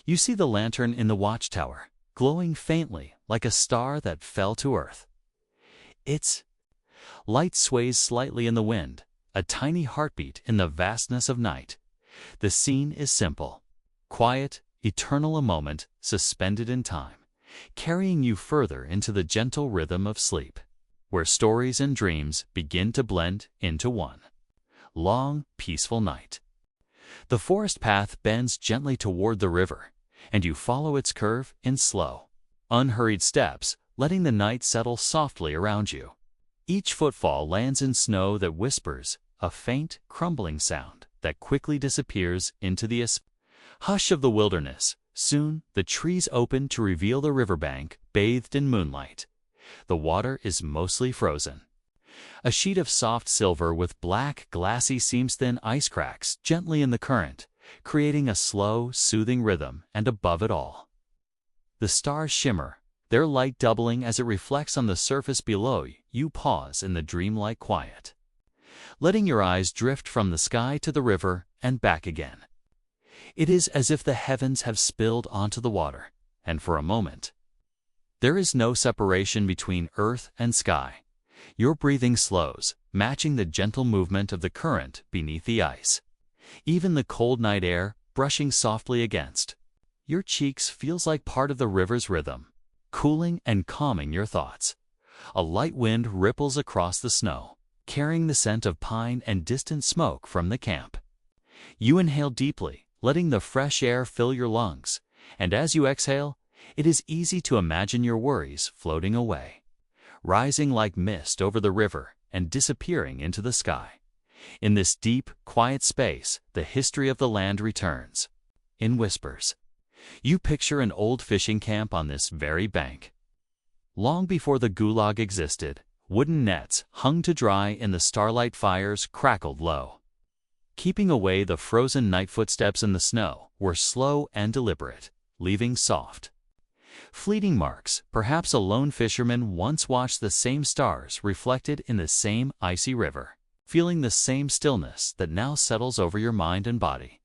You see the lantern in the watchtower, glowing faintly like a star that fell to earth. Its light sways slightly in the wind, a tiny heartbeat in the vastness of night. The scene is simple, quiet, eternal, a moment suspended in time, carrying you further into the gentle rhythm of sleep, where stories and dreams begin to blend into one long, peaceful night. The forest path bends gently toward the river, and you follow its curve in slow, unhurried steps, letting the night settle softly around you. Each footfall lands in snow that whispers, a faint, crumbling sound that quickly disappears into the hush of the wilderness. Soon, the trees open to reveal the riverbank bathed in moonlight. The water is mostly frozen, a sheet of soft silver with black, glassy seams, thin ice cracks gently in the current, creating a slow, soothing rhythm. And above it all, the stars shimmer, their light doubling as it reflects on the surface below. You pause in the dreamlike quiet, letting your eyes drift from the sky to the river and back again. It is as if the heavens have spilled onto the water, and for a moment, there is no separation between earth and sky. Your breathing slows, matching the gentle movement of the current beneath the ice. Even the cold night air, brushing softly against your cheeks, feels like part of the river's rhythm, cooling and calming your thoughts. A light wind ripples across the snow, carrying the scent of pine and distant smoke from the camp. You inhale deeply, letting the fresh air fill your lungs, And as you exhale, it is easy to imagine your worries floating away, rising like mist over the river and disappearing into the sky. In this deep, quiet space, the history of the land returns. In whispers, you picture an old fishing camp on this very bank. Long before the Gulag existed, wooden nets hung to dry in the starlight, fires crackled low. Keeping away the frozen night, footsteps in the snow were slow and deliberate, leaving soft, fleeting marks. Perhaps a lone fisherman once watched the same stars reflected in the same icy river, feeling the same stillness that now settles over your mind and body.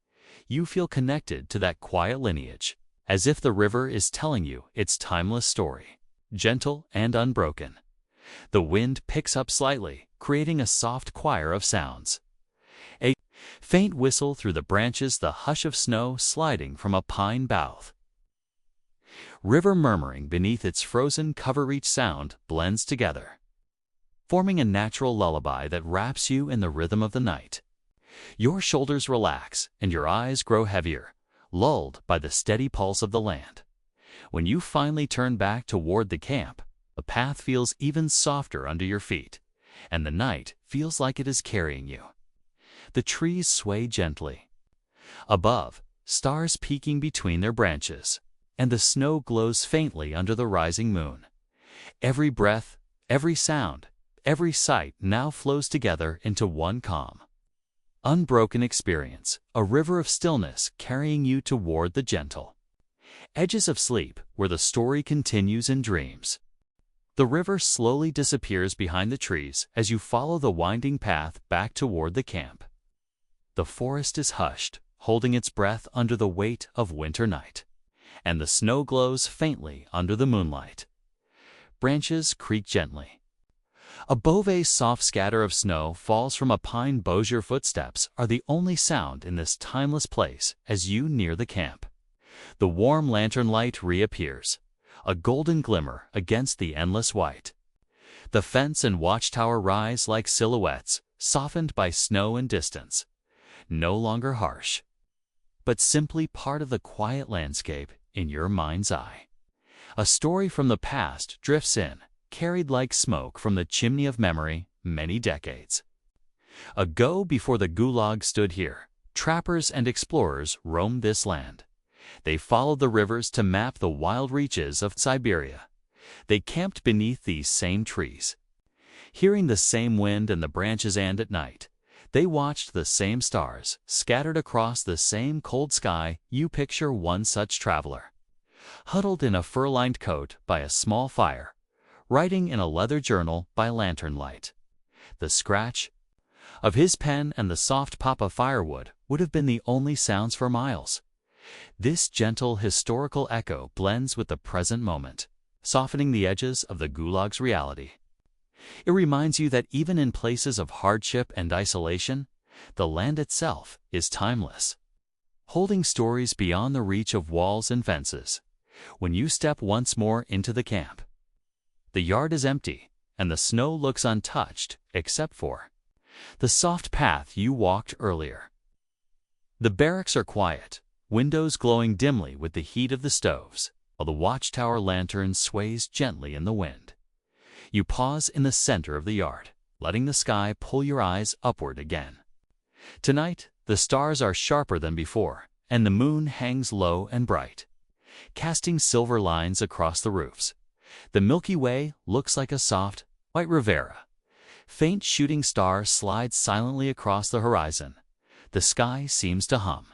You feel connected to that quiet lineage, as if the river is telling you its timeless story, gentle and unbroken. The wind picks up slightly, creating a soft choir of sounds. A faint whistle through the branches, the hush of snow sliding from a pine bough. River murmuring beneath its frozen cover. Each sound blends together, forming a natural lullaby that wraps you in the rhythm of the night. Your shoulders relax and your eyes grow heavier, lulled by the steady pulse of the land. When you finally turn back toward the camp, the path feels even softer under your feet, and the night feels like it is carrying you. The trees sway gently. Above, stars peeking between their branches, and the snow glows faintly under the rising moon. Every breath, every sound, every sight now flows together into one calm, unbroken experience, a river of stillness carrying you toward the gentle edges of sleep where the story continues in dreams. The river slowly disappears behind the trees as you follow the winding path back toward the camp. The forest is hushed, holding its breath under the weight of winter night, and the snow glows faintly under the moonlight. Branches creak gently. Above, a soft scatter of snow falls from a pine bough. Your footsteps are the only sound in this timeless place as you near the camp. The warm lantern light reappears, a golden glimmer against the endless white. The fence and watchtower rise like silhouettes, softened by snow and distance, no longer harsh, but simply part of the quiet landscape in your mind's eye. A story from the past drifts in, carried like smoke from the chimney of memory many decades ago. Before the Gulag stood here, trappers and explorers roamed this land. They followed the rivers to map the wild reaches of Siberia. They camped beneath these same trees, hearing the same wind in the branches, and at night, they watched the same stars scattered across the same cold sky. You picture one such traveler, huddled in a fur-lined coat by a small fire, writing in a leather journal by lantern light. The scratch of his pen and the soft pop of firewood would have been the only sounds for miles. This gentle historical echo blends with the present moment, softening the edges of the Gulag's reality. It reminds you that even in places of hardship and isolation, the land itself is timeless, holding stories beyond the reach of walls and fences. When you step once more into the camp, the yard is empty, and the snow looks untouched except for the soft path you walked earlier. The barracks are quiet, windows glowing dimly with the heat of the stoves, while the watchtower lantern sways gently in the wind. You pause in the center of the yard, letting the sky pull your eyes upward again. Tonight, the stars are sharper than before, and the moon hangs low and bright, casting silver lines across the roofs. The Milky Way looks like a soft, white Rivera. Faint shooting star slides silently across the horizon. The sky seems to hum.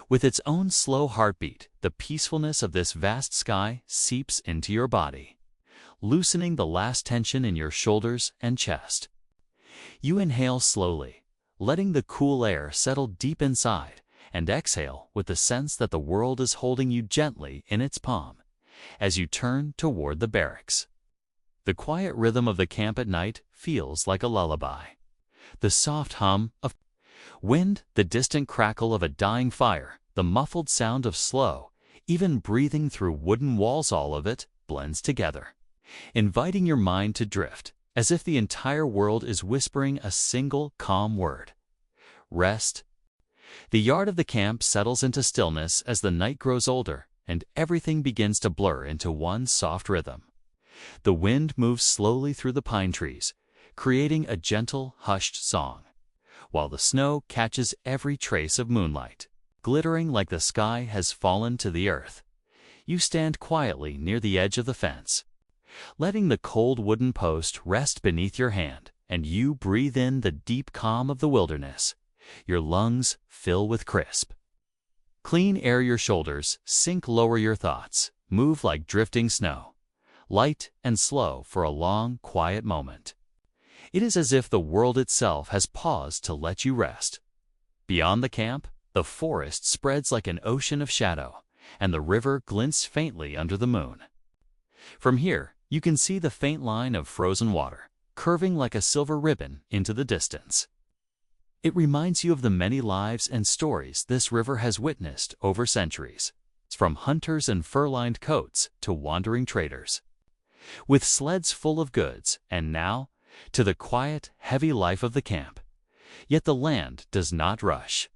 With its own slow heartbeat, the peacefulness of this vast sky seeps into your body, loosening the last tension in your shoulders and chest. You inhale slowly, letting the cool air settle deep inside, and exhale with the sense that the world is holding you gently in its palm as you turn toward the barracks. The quiet rhythm of the camp at night feels like a lullaby. The soft hum of wind, the distant crackle of a dying fire, the muffled sound of slow, even breathing through wooden walls, all of it blends together, inviting your mind to drift, as if the entire world is whispering a single calm word: rest. The yard of the camp settles into stillness as the night grows older, and everything begins to blur into one soft rhythm. The wind moves slowly through the pine trees, creating a gentle, hushed song, while the snow catches every trace of moonlight, glittering like the sky has fallen to the earth. You stand quietly near the edge of the fence, letting the cold wooden post rest beneath your hand, and you breathe in the deep calm of the wilderness. Your lungs fill with crisp, clean air. Your shoulders sink lower, your thoughts move like drifting snow, light and slow for a long, quiet moment. It is as if the world itself has paused to let you rest. Beyond the camp, the forest spreads like an ocean of shadow, and the river glints faintly under the moon. From here, you can see the faint line of frozen water, curving like a silver ribbon into the distance. It reminds you of the many lives and stories this river has witnessed over centuries, from hunters in fur-lined coats to wandering traders, with sleds full of goods, and now, to the quiet, heavy life of the camp. Yet the land does not rush.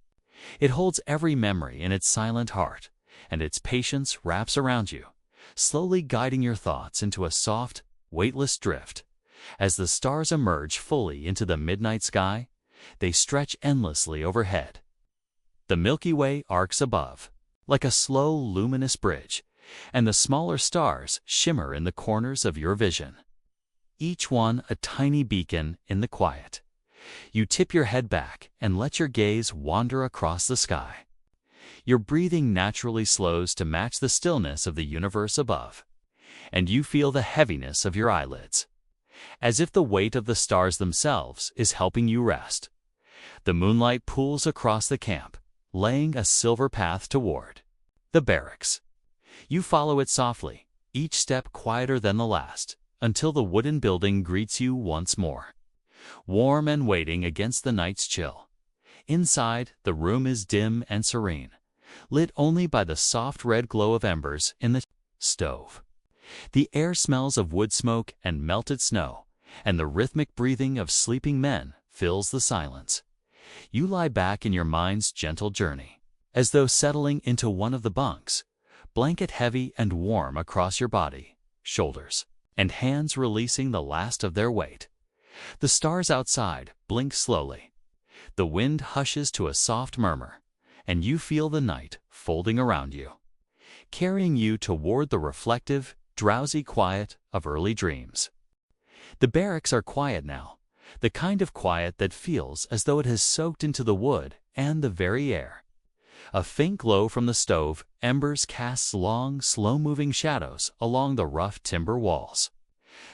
It holds every memory in its silent heart, and its patience wraps around you, slowly guiding your thoughts into a soft, weightless drift. As the stars emerge fully into the midnight sky, they stretch endlessly overhead. The Milky Way arcs above, like a slow, luminous bridge, and the smaller stars shimmer in the corners of your vision, each one a tiny beacon in the quiet. You tip your head back and let your gaze wander across the sky. Your breathing naturally slows to match the stillness of the universe above, and you feel the heaviness of your eyelids, as if the weight of the stars themselves is helping you rest. The moonlight pools across the camp, laying a silver path toward the barracks. You follow it softly, each step quieter than the last, until the wooden building greets you once more, warm and waiting against the night's chill. Inside, the room is dim and serene, lit only by the soft red glow of embers in the stove. The air smells of wood smoke and melted snow, and the rhythmic breathing of sleeping men fills the silence. You lie back in your mind's gentle journey, as though settling into one of the bunks, blanket heavy and warm across your body, shoulders, and hands releasing the last of their weight. The stars outside blink slowly. The wind hushes to a soft murmur, and you feel the night folding around you, carrying you toward the reflective, drowsy quiet of early dreams. The barracks are quiet now, the kind of quiet that feels as though it has soaked into the wood and the very air. A faint glow from the stove embers casts long, slow-moving shadows along the rough timber walls.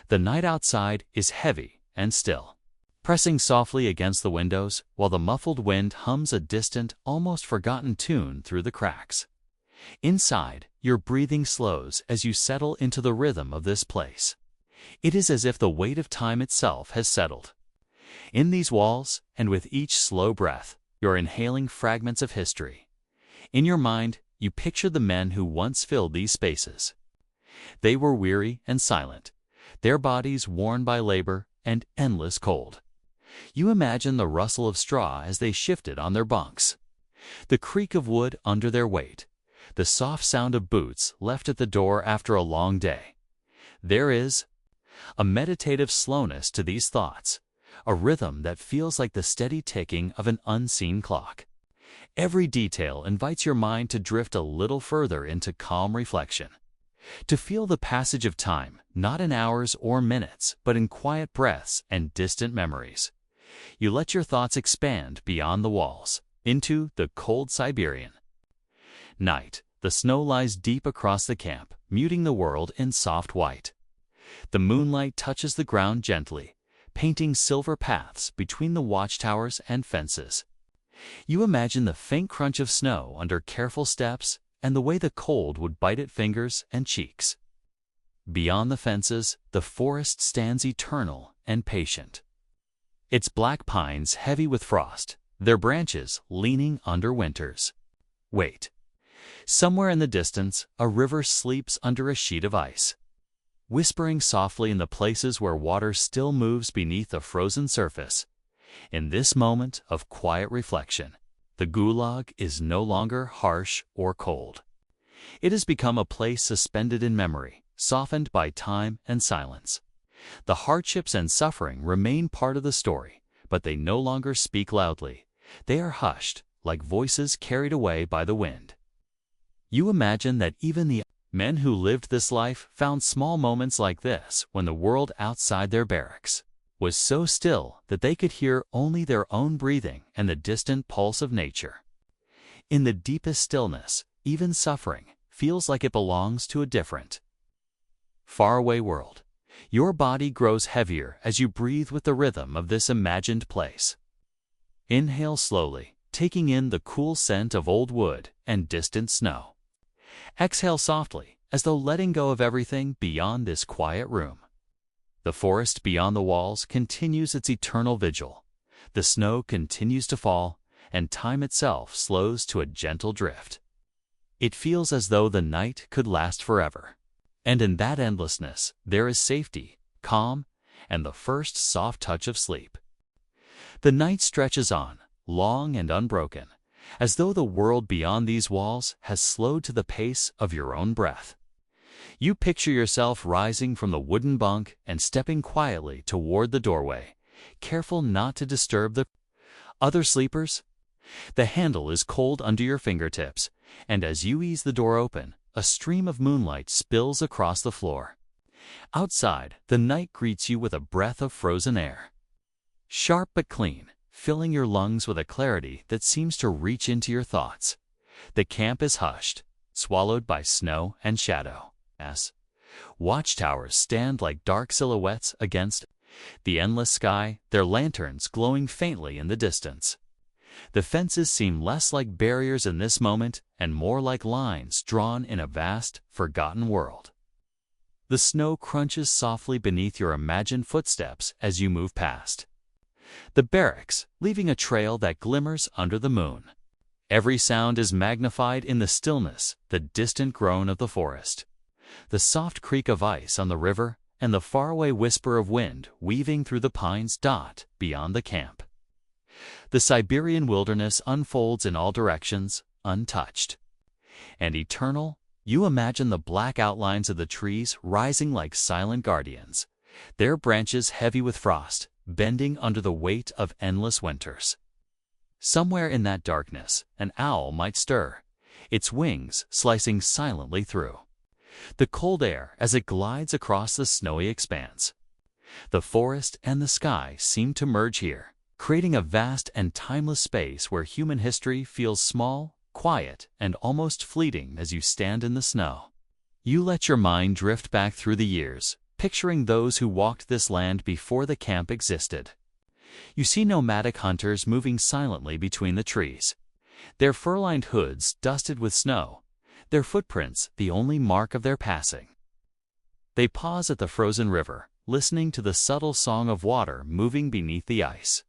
The night outside is heavy and still, pressing softly against the windows while the muffled wind hums a distant, almost forgotten tune through the cracks. Inside, your breathing slows as you settle into the rhythm of this place. It is as if the weight of time itself has settled. In these walls, and with each slow breath, you're inhaling fragments of history. In your mind, you picture the men who once filled these spaces. They were weary and silent, their bodies worn by labor and endless cold. You imagine the rustle of straw as they shifted on their bunks, the creak of wood under their weight, the soft sound of boots left at the door after a long day. There is a meditative slowness to these thoughts, a rhythm that feels like the steady ticking of an unseen clock. Every detail invites your mind to drift a little further into calm reflection, to feel the passage of time, not in hours or minutes, but in quiet breaths and distant memories. You let your thoughts expand beyond the walls, into the cold Siberian night. The snow lies deep across the camp, muting the world in soft white. The moonlight touches the ground gently, painting silver paths between the watchtowers and fences. You imagine the faint crunch of snow under careful steps and the way the cold would bite at fingers and cheeks. Beyond the fences, the forest stands eternal and patient, its black pines heavy with frost, their branches leaning under winter's weight. Somewhere in the distance, a river sleeps under a sheet of ice, whispering softly in the places where water still moves beneath the frozen surface. In this moment of quiet reflection, the Gulag is no longer harsh or cold. It has become a place suspended in memory, softened by time and silence. The hardships and suffering remain part of the story, but they no longer speak loudly. They are hushed, like voices carried away by the wind. You imagine that even the men who lived this life found small moments like this when the world outside their barracks was so still that they could hear only their own breathing and the distant pulse of nature. In the deepest stillness, even suffering feels like it belongs to a different, faraway world. Your body grows heavier as you breathe with the rhythm of this imagined place. Inhale slowly, taking in the cool scent of old wood and distant snow. Exhale softly, as though letting go of everything beyond this quiet room. The forest beyond the walls continues its eternal vigil. The snow continues to fall, and time itself slows to a gentle drift. It feels as though the night could last forever. And in that endlessness, there is safety, calm, and the first soft touch of sleep. The night stretches on, long and unbroken, as though the world beyond these walls has slowed to the pace of your own breath. You picture yourself rising from the wooden bunk and stepping quietly toward the doorway, careful not to disturb the other sleepers. The handle is cold under your fingertips, and as you ease the door open, a stream of moonlight spills across the floor. Outside, the night greets you with a breath of frozen air. Sharp but clean, filling your lungs with a clarity that seems to reach into your thoughts. The camp is hushed, swallowed by snow and shadow. Watchtowers stand like dark silhouettes against the endless sky, their lanterns glowing faintly in the distance. The fences seem less like barriers in this moment and more like lines drawn in a vast, forgotten world. The snow crunches softly beneath your imagined footsteps as you move past the barracks, leaving a trail that glimmers under the moon. Every sound is magnified in the stillness, the distant groan of the forest, the soft creak of ice on the river, and the faraway whisper of wind weaving through the pines dot beyond the camp. The Siberian wilderness unfolds in all directions, untouched. And eternal, you imagine the black outlines of the trees rising like silent guardians, their branches heavy with frost, bending under the weight of endless winters. Somewhere in that darkness, an owl might stir, its wings slicing silently through the cold air as it glides across the snowy expanse. The forest and the sky seem to merge here, creating a vast and timeless space where human history feels small, quiet, and almost fleeting as you stand in the snow. You let your mind drift back through the years, picturing those who walked this land before the camp existed. You see nomadic hunters moving silently between the trees, their fur-lined hoods dusted with snow, their footprints the only mark of their passing. They pause at the frozen river, listening to the subtle song of water moving beneath the ice.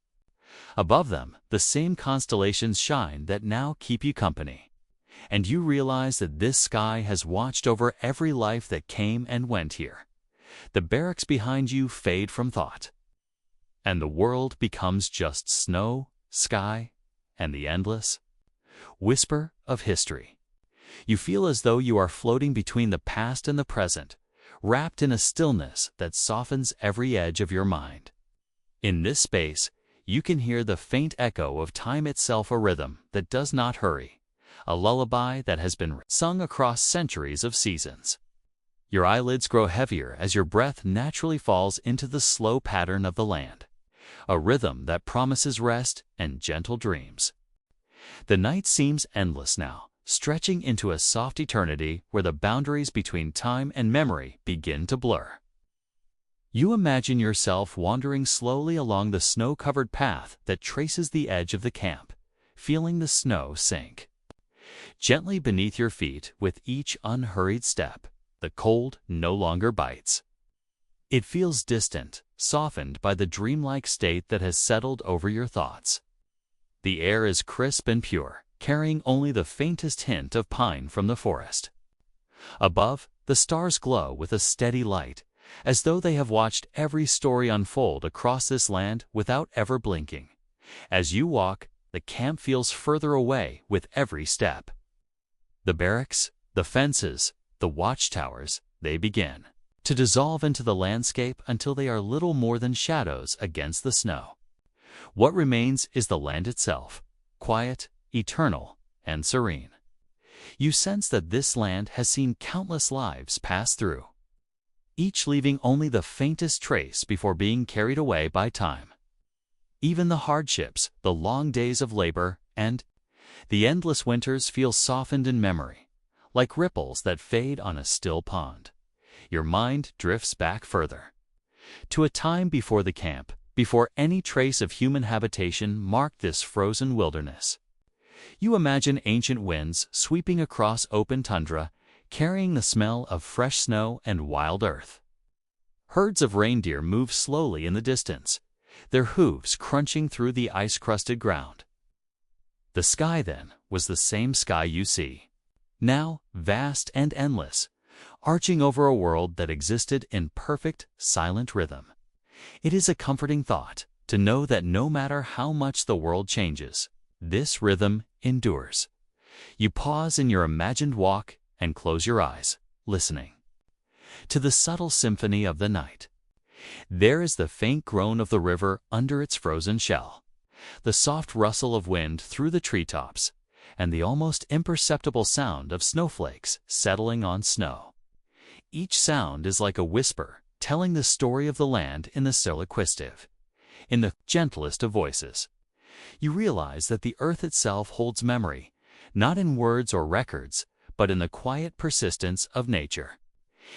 Above them, the same constellations shine that now keep you company. And you realize that this sky has watched over every life that came and went here. The barracks behind you fade from thought, and the world becomes just snow, sky, and the endless whisper of history. You feel as though you are floating between the past and the present, wrapped in a stillness that softens every edge of your mind. In this space, you can hear the faint echo of time itself, a rhythm that does not hurry, a lullaby that has been sung across centuries of seasons. Your eyelids grow heavier as your breath naturally falls into the slow pattern of the land, a rhythm that promises rest and gentle dreams. The night seems endless now, stretching into a soft eternity where the boundaries between time and memory begin to blur. You imagine yourself wandering slowly along the snow-covered path that traces the edge of the camp, feeling the snow sink gently beneath your feet with each unhurried step. The cold no longer bites. It feels distant, softened by the dreamlike state that has settled over your thoughts. The air is crisp and pure, carrying only the faintest hint of pine from the forest. Above, the stars glow with a steady light, as though they have watched every story unfold across this land without ever blinking. As you walk, the camp feels further away with every step. The barracks, The fences, the watchtowers, they begin to dissolve into the landscape until they are little more than shadows against the snow. What remains is the land itself, quiet, eternal, and serene. You sense that this land has seen countless lives pass through, each leaving only the faintest trace before being carried away by time. Even the hardships, the long days of labor, and the endless winters feel softened in memory, like ripples that fade on a still pond. Your mind drifts back further, to a time before the camp, before any trace of human habitation marked this frozen wilderness. You imagine ancient winds sweeping across open tundra, carrying the smell of fresh snow and wild earth. Herds of reindeer move slowly in the distance, their hooves crunching through the ice-crusted ground. The sky then was the same sky you see, now vast and endless, arching over a world that existed in perfect, silent rhythm. It is a comforting thought to know that no matter how much the world changes, this rhythm endures. You pause in your imagined walk and close your eyes, listening to the subtle symphony of the night. There is the faint groan of the river under its frozen shell, the soft rustle of wind through the treetops, and the almost imperceptible sound of snowflakes settling on snow. Each sound is like a whisper, telling the story of the land in the soloquistive, in the gentlest of voices. You realize that the earth itself holds memory, not in words or records, but in the quiet persistence of nature,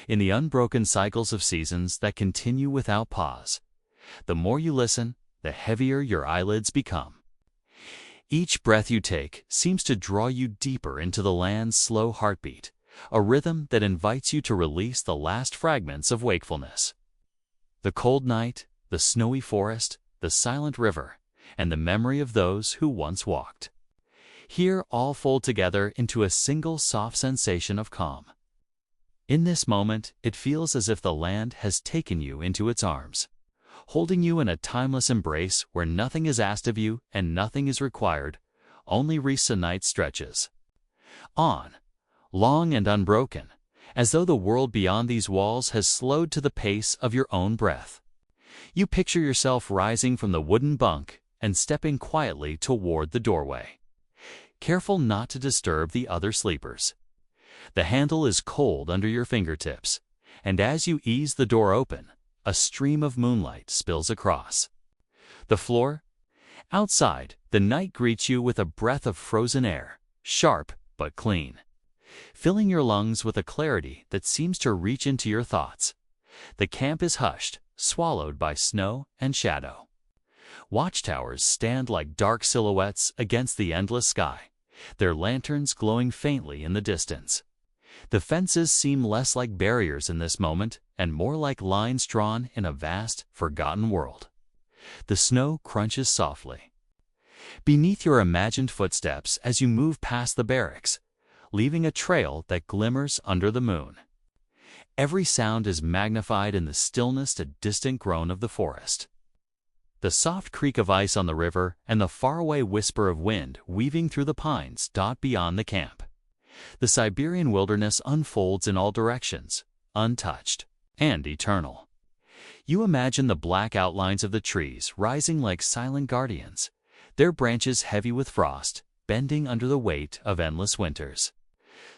in the unbroken cycles of seasons that continue without pause. The more you listen, the heavier your eyelids become. Each breath you take seems to draw you deeper into the land's slow heartbeat, a rhythm that invites you to release the last fragments of wakefulness. The cold night, the snowy forest, the silent river, and the memory of those who once walked. Here all fold together into a single soft sensation of calm. In this moment, it feels as if the land has taken you into its arms, holding you in a timeless embrace where nothing is asked of you and nothing is required, only resonate stretches on, long and unbroken, as though the world beyond these walls has slowed to the pace of your own breath. You picture yourself rising from the wooden bunk and stepping quietly toward the doorway, careful not to disturb the other sleepers. The handle is cold under your fingertips, and as you ease the door open, a stream of moonlight spills across the floor. Outside, the night greets you with a breath of frozen air, sharp but clean, filling your lungs with a clarity that seems to reach into your thoughts. The camp is hushed, swallowed by snow and shadow. Watchtowers stand like dark silhouettes against the endless sky, their lanterns glowing faintly in the distance. The fences seem less like barriers in this moment and more like lines drawn in a vast, forgotten world. The snow crunches softly beneath your imagined footsteps as you move past the barracks, leaving a trail that glimmers under the moon. Every sound is magnified in the stillness to distant groan of the forest. The soft creak of ice on the river and the faraway whisper of wind weaving through the pines dot beyond the camp. The Siberian wilderness unfolds in all directions, untouched and eternal. You imagine the black outlines of the trees rising like silent guardians, their branches heavy with frost, bending under the weight of endless winters.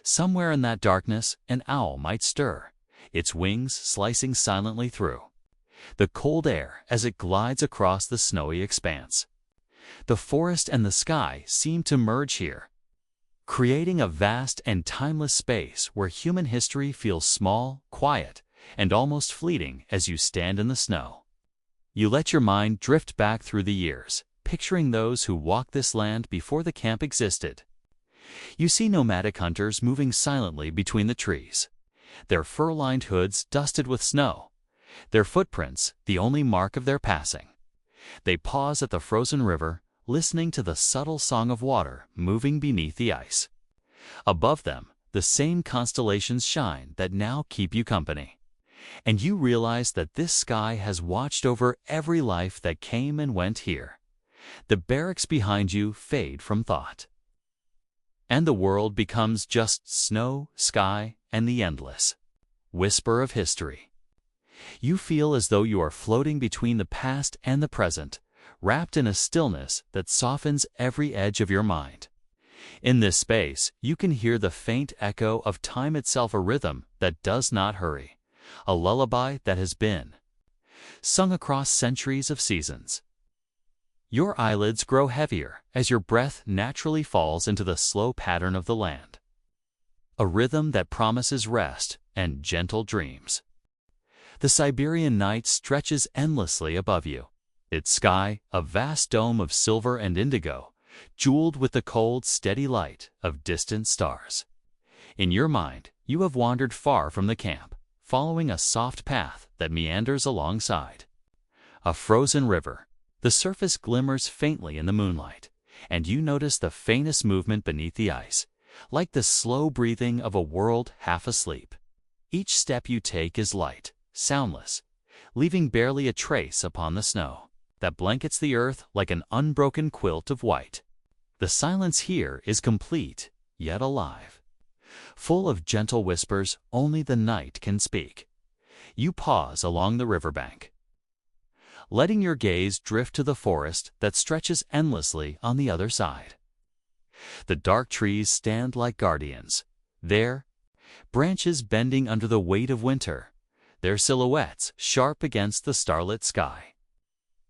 Somewhere in that darkness, an owl might stir, its wings slicing silently through the cold air as it glides across the snowy expanse. The forest and the sky seem to merge here, creating a vast and timeless space where human history feels small, quiet, and almost fleeting as you stand in the snow. You let your mind drift back through the years, picturing those who walked this land before the camp existed. You see nomadic hunters moving silently between the trees, their fur-lined hoods dusted with snow, their footprints the only mark of their passing. They pause at the frozen river, listening to the subtle song of water moving beneath the ice. Above them, the same constellations shine that now keep you company. And you realize that this sky has watched over every life that came and went here. The barracks behind you fade from thought. and the world becomes just snow, sky, and the endless whisper of history. You feel as though you are floating between the past and the present, wrapped in a stillness that softens every edge of your mind. In this space, you can hear the faint echo of time itself, a rhythm that does not hurry, a lullaby that has been sung across centuries of seasons. Your eyelids grow heavier as your breath naturally falls into the slow pattern of the land, a rhythm that promises rest and gentle dreams. The Siberian night stretches endlessly above you, its sky a vast dome of silver and indigo, jeweled with the cold, steady light of distant stars. In your mind, you have wandered far from the camp, following a soft path that meanders alongside a frozen river. The surface glimmers faintly in the moonlight, and you notice the faintest movement beneath the ice, like the slow breathing of a world half asleep. Each step you take is light, soundless, leaving barely a trace upon the snow that blankets the earth like an unbroken quilt of white. The silence here is complete, yet alive, full of gentle whispers only the night can speak. You pause along the riverbank, letting your gaze drift to the forest that stretches endlessly on the other side. The dark trees stand like guardians, their branches bending under the weight of winter, their silhouettes sharp against the starlit sky.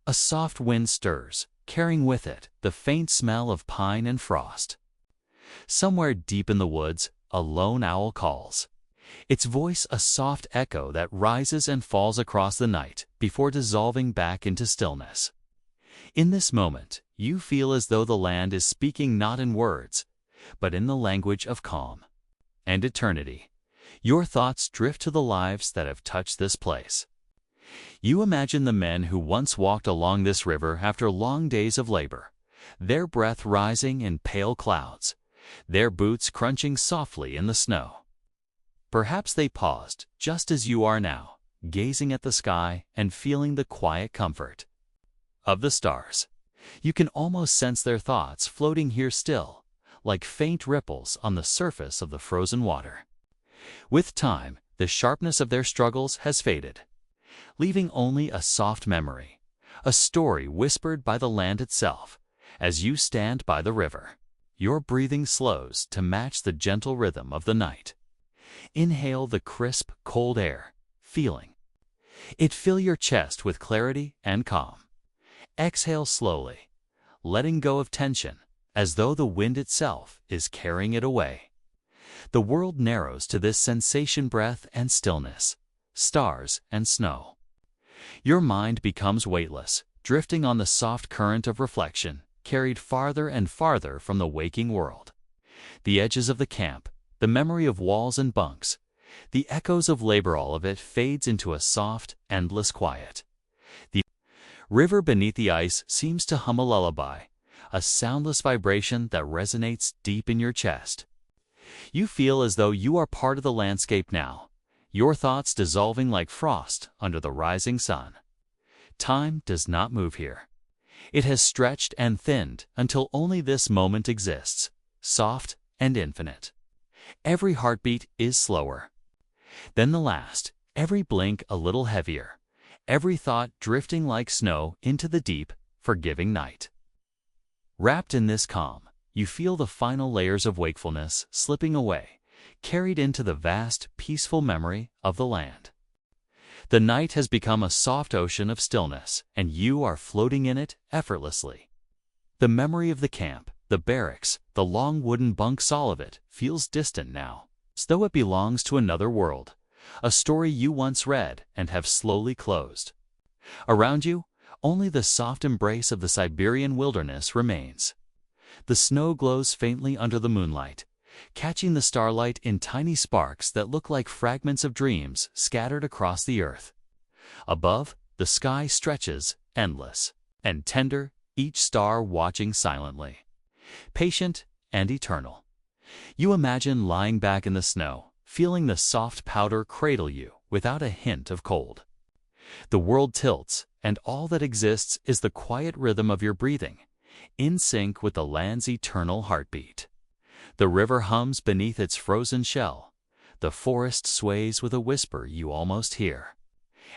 A soft wind stirs, carrying with it the faint smell of pine and frost. Somewhere deep in the woods, a lone owl calls, its voice a soft echo that rises and falls across the night before dissolving back into stillness. In this moment, you feel as though the land is speaking not in words, but in the language of calm and eternity. Your thoughts drift to the lives that have touched this place. You imagine the men who once walked along this river after long days of labor, their breath rising in pale clouds, their boots crunching softly in the snow. Perhaps they paused just as you are now, gazing at the sky and feeling the quiet comfort of the stars. You can almost sense their thoughts floating here still, like faint ripples on the surface of the frozen water. With time, the sharpness of their struggles has faded, leaving only a soft memory, a story whispered by the land itself. As you stand by the river, your breathing slows to match the gentle rhythm of the night. Inhale the crisp, cold air, feeling it fill your chest with clarity and calm. Exhale slowly, letting go of tension, as though the wind itself is carrying it away. The world narrows to this sensation: breath and stillness, stars and snow. Your mind becomes weightless, drifting on the soft current of reflection, carried farther and farther from the waking world. The edges of the camp, the memory of walls and bunks, the echoes of labor, all of it fades into a soft, endless quiet. The river beneath the ice seems to hum a lullaby, a soundless vibration that resonates deep in your chest. You feel as though you are part of the landscape now, your thoughts dissolving like frost under the rising sun. Time does not move here. It has stretched and thinned until only this moment exists, soft and infinite. Every heartbeat is slower than the last, every blink a little heavier, every thought drifting like snow into the deep, forgiving night. Wrapped in this calm, you feel the final layers of wakefulness slipping away, carried into the vast, peaceful memory of the land. The night has become a soft ocean of stillness, and you are floating in it effortlessly. The memory of the camp, the barracks, the long wooden bunks, all of it feels distant now, as though it belongs to another world, a story you once read and have slowly closed. Around you, only the soft embrace of the Siberian wilderness remains. The snow glows faintly under the moonlight, catching the starlight in tiny sparks that look like fragments of dreams scattered across the earth. Above, the sky stretches, endless and tender, each star watching silently, patient and eternal. You imagine lying back in the snow, feeling the soft powder cradle you without a hint of cold. The world tilts, and all that exists is the quiet rhythm of your breathing, in sync with the land's eternal heartbeat. The river hums beneath its frozen shell. The forest sways with a whisper you almost hear.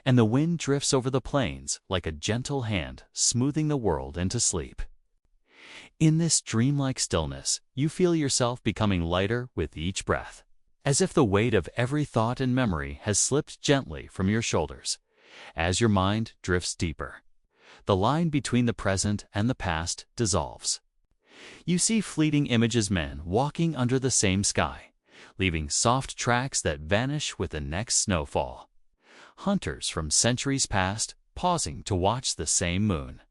And the wind drifts over the plains like a gentle hand smoothing the world into sleep. In this dreamlike stillness, you feel yourself becoming lighter with each breath, as if the weight of every thought and memory has slipped gently from your shoulders. As your mind drifts deeper, the line between the present and the past dissolves. You see fleeting images, men walking under the same sky, leaving soft tracks that vanish with the next snowfall. Hunters from centuries past pausing to watch the same moon.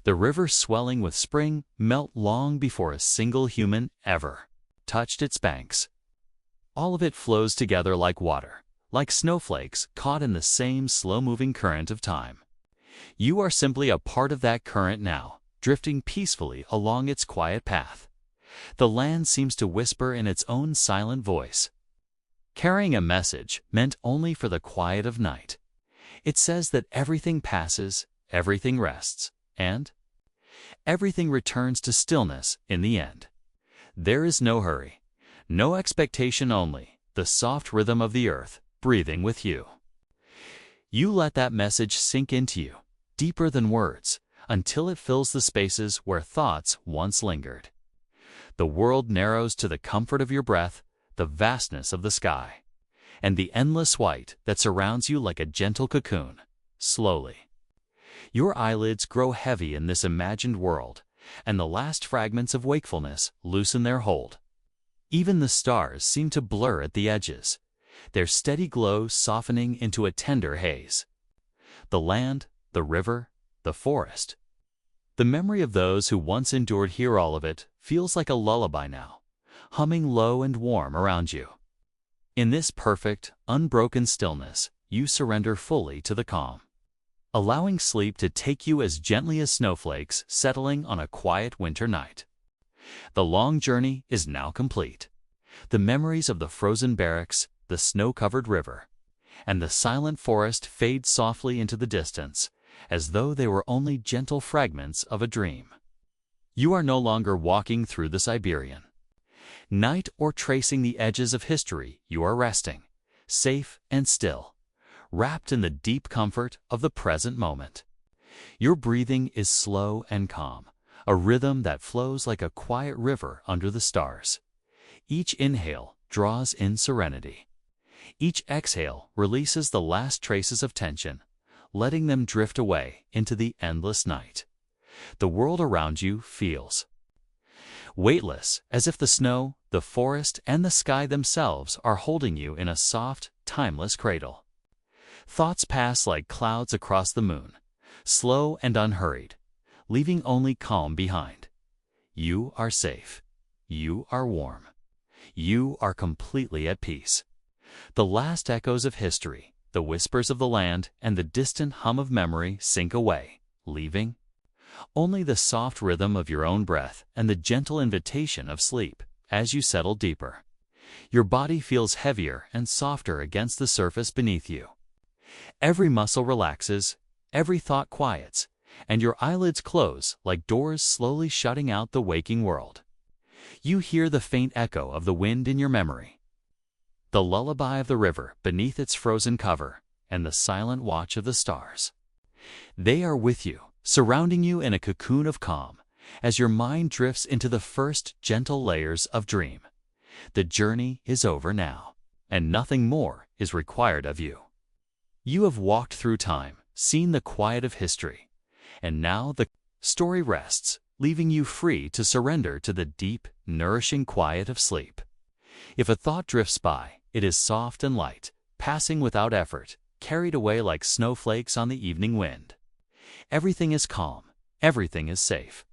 The river swelling with spring melt long before a single human ever touched its banks. All of it flows together like water, like snowflakes caught in the same slow-moving current of time. You are simply a part of that current now, drifting peacefully along its quiet path. The land seems to whisper in its own silent voice, carrying a message meant only for the quiet of night. It says that everything passes, everything rests, and everything returns to stillness in the end. There is no hurry, no expectation, only the soft rhythm of the earth breathing with you. You let that message sink into you, deeper than words, until it fills the spaces where thoughts once lingered. The world narrows to the comfort of your breath, the vastness of the sky, and the endless white that surrounds you like a gentle cocoon. Slowly, your eyelids grow heavy in this imagined world, and the last fragments of wakefulness loosen their hold. Even the stars seem to blur at the edges, their steady glow softening into a tender haze. The land, the river, the forest. The memory of those who once endured here, all of it feels like a lullaby now, humming low and warm around you. In this perfect, unbroken stillness, you surrender fully to the calm, allowing sleep to take you as gently as snowflakes settling on a quiet winter night. The long journey is now complete. The memories of the frozen barracks, the snow-covered river, and the silent forest fade softly into the distance, as though they were only gentle fragments of a dream. You are no longer walking through the Siberian night or tracing the edges of history. You are resting, safe and still, wrapped in the deep comfort of the present moment. Your breathing is slow and calm, a rhythm that flows like a quiet river under the stars. Each inhale draws in serenity. Each exhale releases the last traces of tension, letting them drift away into the endless night. The world around you feels weightless, as if the snow, the forest, and the sky themselves are holding you in a soft, timeless cradle. Thoughts pass like clouds across the moon, slow and unhurried, leaving only calm behind. You are safe. You are warm. You are completely at peace. The last echoes of history, the whispers of the land, and the distant hum of memory sink away, leaving only the soft rhythm of your own breath and the gentle invitation of sleep. As you settle deeper, your body feels heavier and softer against the surface beneath you. Every muscle relaxes, every thought quiets, and your eyelids close like doors slowly shutting out the waking world. You hear the faint echo of the wind in your memory, the lullaby of the river beneath its frozen cover, and the silent watch of the stars. They are with you, surrounding you in a cocoon of calm, as your mind drifts into the first gentle layers of dream. The journey is over now, and nothing more is required of you. You have walked through time, seen the quiet of history, and now the story rests, leaving you free to surrender to the deep, nourishing quiet of sleep. If a thought drifts by, it is soft and light, passing without effort, carried away like snowflakes on the evening wind. Everything is calm, everything is safe,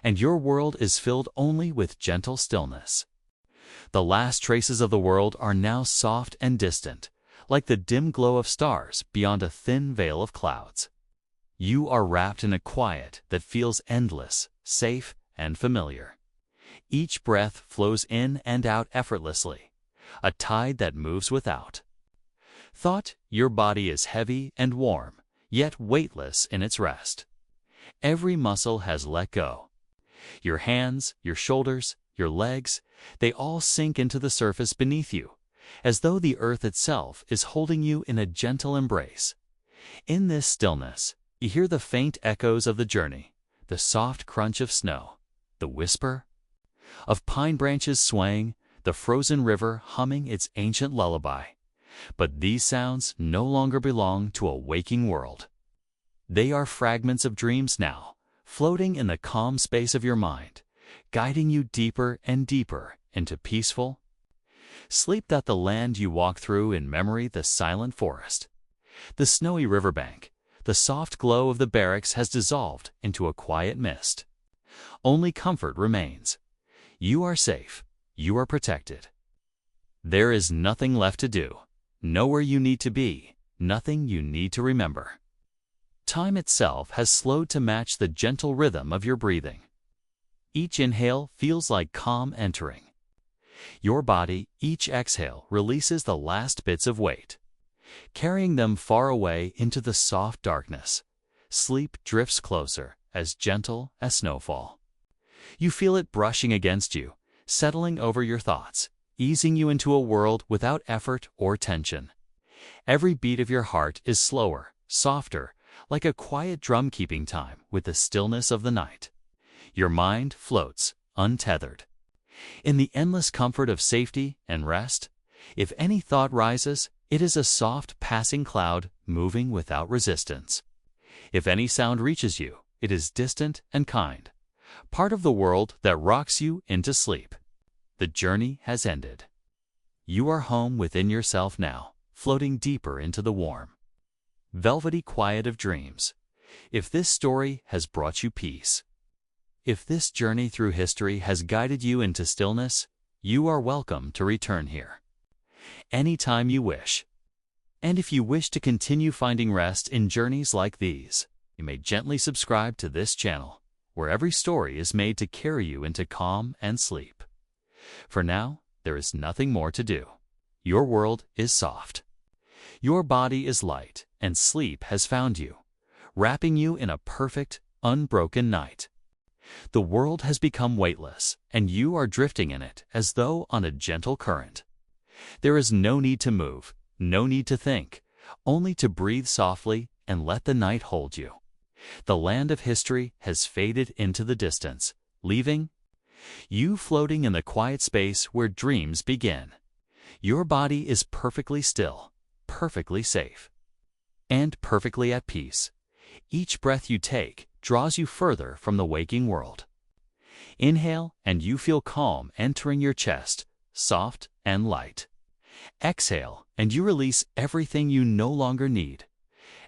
and your world is filled only with gentle stillness. The last traces of the world are now soft and distant, like the dim glow of stars beyond a thin veil of clouds. You are wrapped in a quiet that feels endless, safe, and familiar. Each breath flows in and out effortlessly, a tide that moves without thought. Your body is heavy and warm, yet weightless in its rest. Every muscle has let go. Your hands, your shoulders, your legs, they all sink into the surface beneath you, as though the earth itself is holding you in a gentle embrace. In this stillness, you hear the faint echoes of the journey, the soft crunch of snow, the whisper of pine branches swaying, the frozen river humming its ancient lullaby. But these sounds no longer belong to a waking world. They are fragments of dreams now, floating in the calm space of your mind, guiding you deeper and deeper into peaceful sleep. That the land you walk through in memory, the silent forest, the snowy riverbank, the soft glow of the barracks has dissolved into a quiet mist. Only comfort remains. You are safe. You are protected. There is nothing left to do, nowhere you need to be, nothing you need to remember. Time itself has slowed to match the gentle rhythm of your breathing. Each inhale feels like calm entering your body. Each exhale releases the last bits of weight, carrying them far away into the soft darkness. Sleep drifts closer, as gentle as snowfall. You feel it brushing against you, settling over your thoughts, easing you into a world without effort or tension. Every beat of your heart is slower, softer, like a quiet drum keeping time with the stillness of the night. Your mind floats, untethered, in the endless comfort of safety and rest. If any thought rises, it is a soft passing cloud moving without resistance. If any sound reaches you, it is distant and kind, part of the world that rocks you into sleep. The journey has ended. You are home within yourself now, floating deeper into the warm, velvety quiet of dreams. If this story has brought you peace, if this journey through history has guided you into stillness, you are welcome to return here anytime you wish. And if you wish to continue finding rest in journeys like these, you may gently subscribe to this channel, where every story is made to carry you into calm and sleep. For now, there is nothing more to do. Your world is soft. Your body is light, and sleep has found you, wrapping you in a perfect, unbroken night. The world has become weightless, and you are drifting in it as though on a gentle current. There is no need to move, no need to think, only to breathe softly and let the night hold you. The land of history has faded into the distance, leaving you floating in the quiet space where dreams begin. Your body is perfectly still, perfectly safe, and perfectly at peace. Each breath you take draws you further from the waking world. Inhale, and you feel calm entering your chest, soft and light. Exhale, and you release everything you no longer need.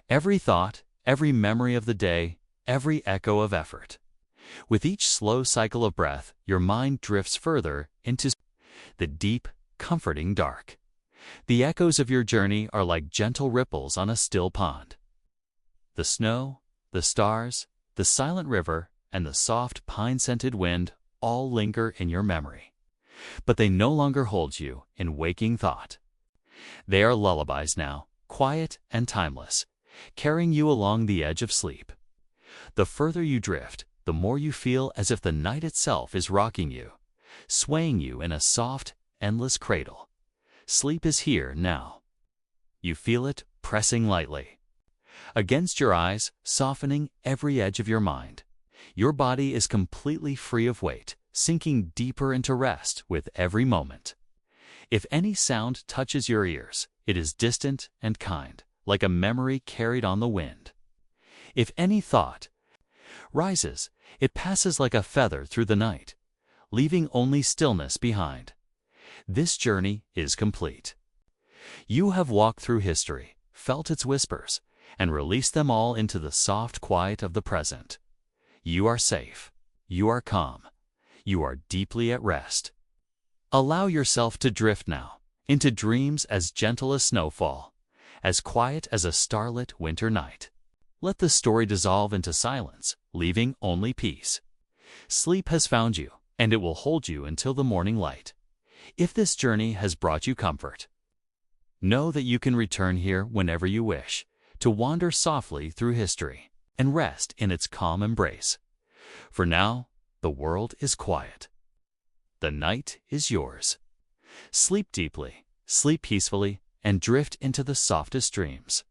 Every thought, every memory of the day, every echo of effort. With each slow cycle of breath, your mind drifts further into the deep, comforting dark. The echoes of your journey are like gentle ripples on a still pond. The snow, the stars, the silent river, and the soft pine-scented wind all linger in your memory. But they no longer hold you in waking thought. They are lullabies now, quiet and timeless, carrying you along the edge of sleep. The further you drift, the more you feel as if the night itself is rocking you, swaying you in a soft, endless cradle. Sleep is here now. You feel it pressing lightly against your eyes, softening every edge of your mind. Your body is completely free of weight, sinking deeper into rest with every moment. If any sound touches your ears, it is distant and kind, like a memory carried on the wind. If any thought rises, it passes like a feather through the night, leaving only stillness behind. This journey is complete. You have walked through history, felt its whispers, and released them all into the soft quiet of the present. You are safe. You are calm. You are deeply at rest. Allow yourself to drift now into dreams as gentle as snowfall, as quiet as a starlit winter night. Let the story dissolve into silence, leaving only peace. Sleep has found you, and it will hold you until the morning light. If this journey has brought you comfort, know that you can return here whenever you wish, to wander softly through history and rest in its calm embrace. For now, the world is quiet. The night is yours. Sleep deeply, sleep peacefully, and drift into the softest dreams.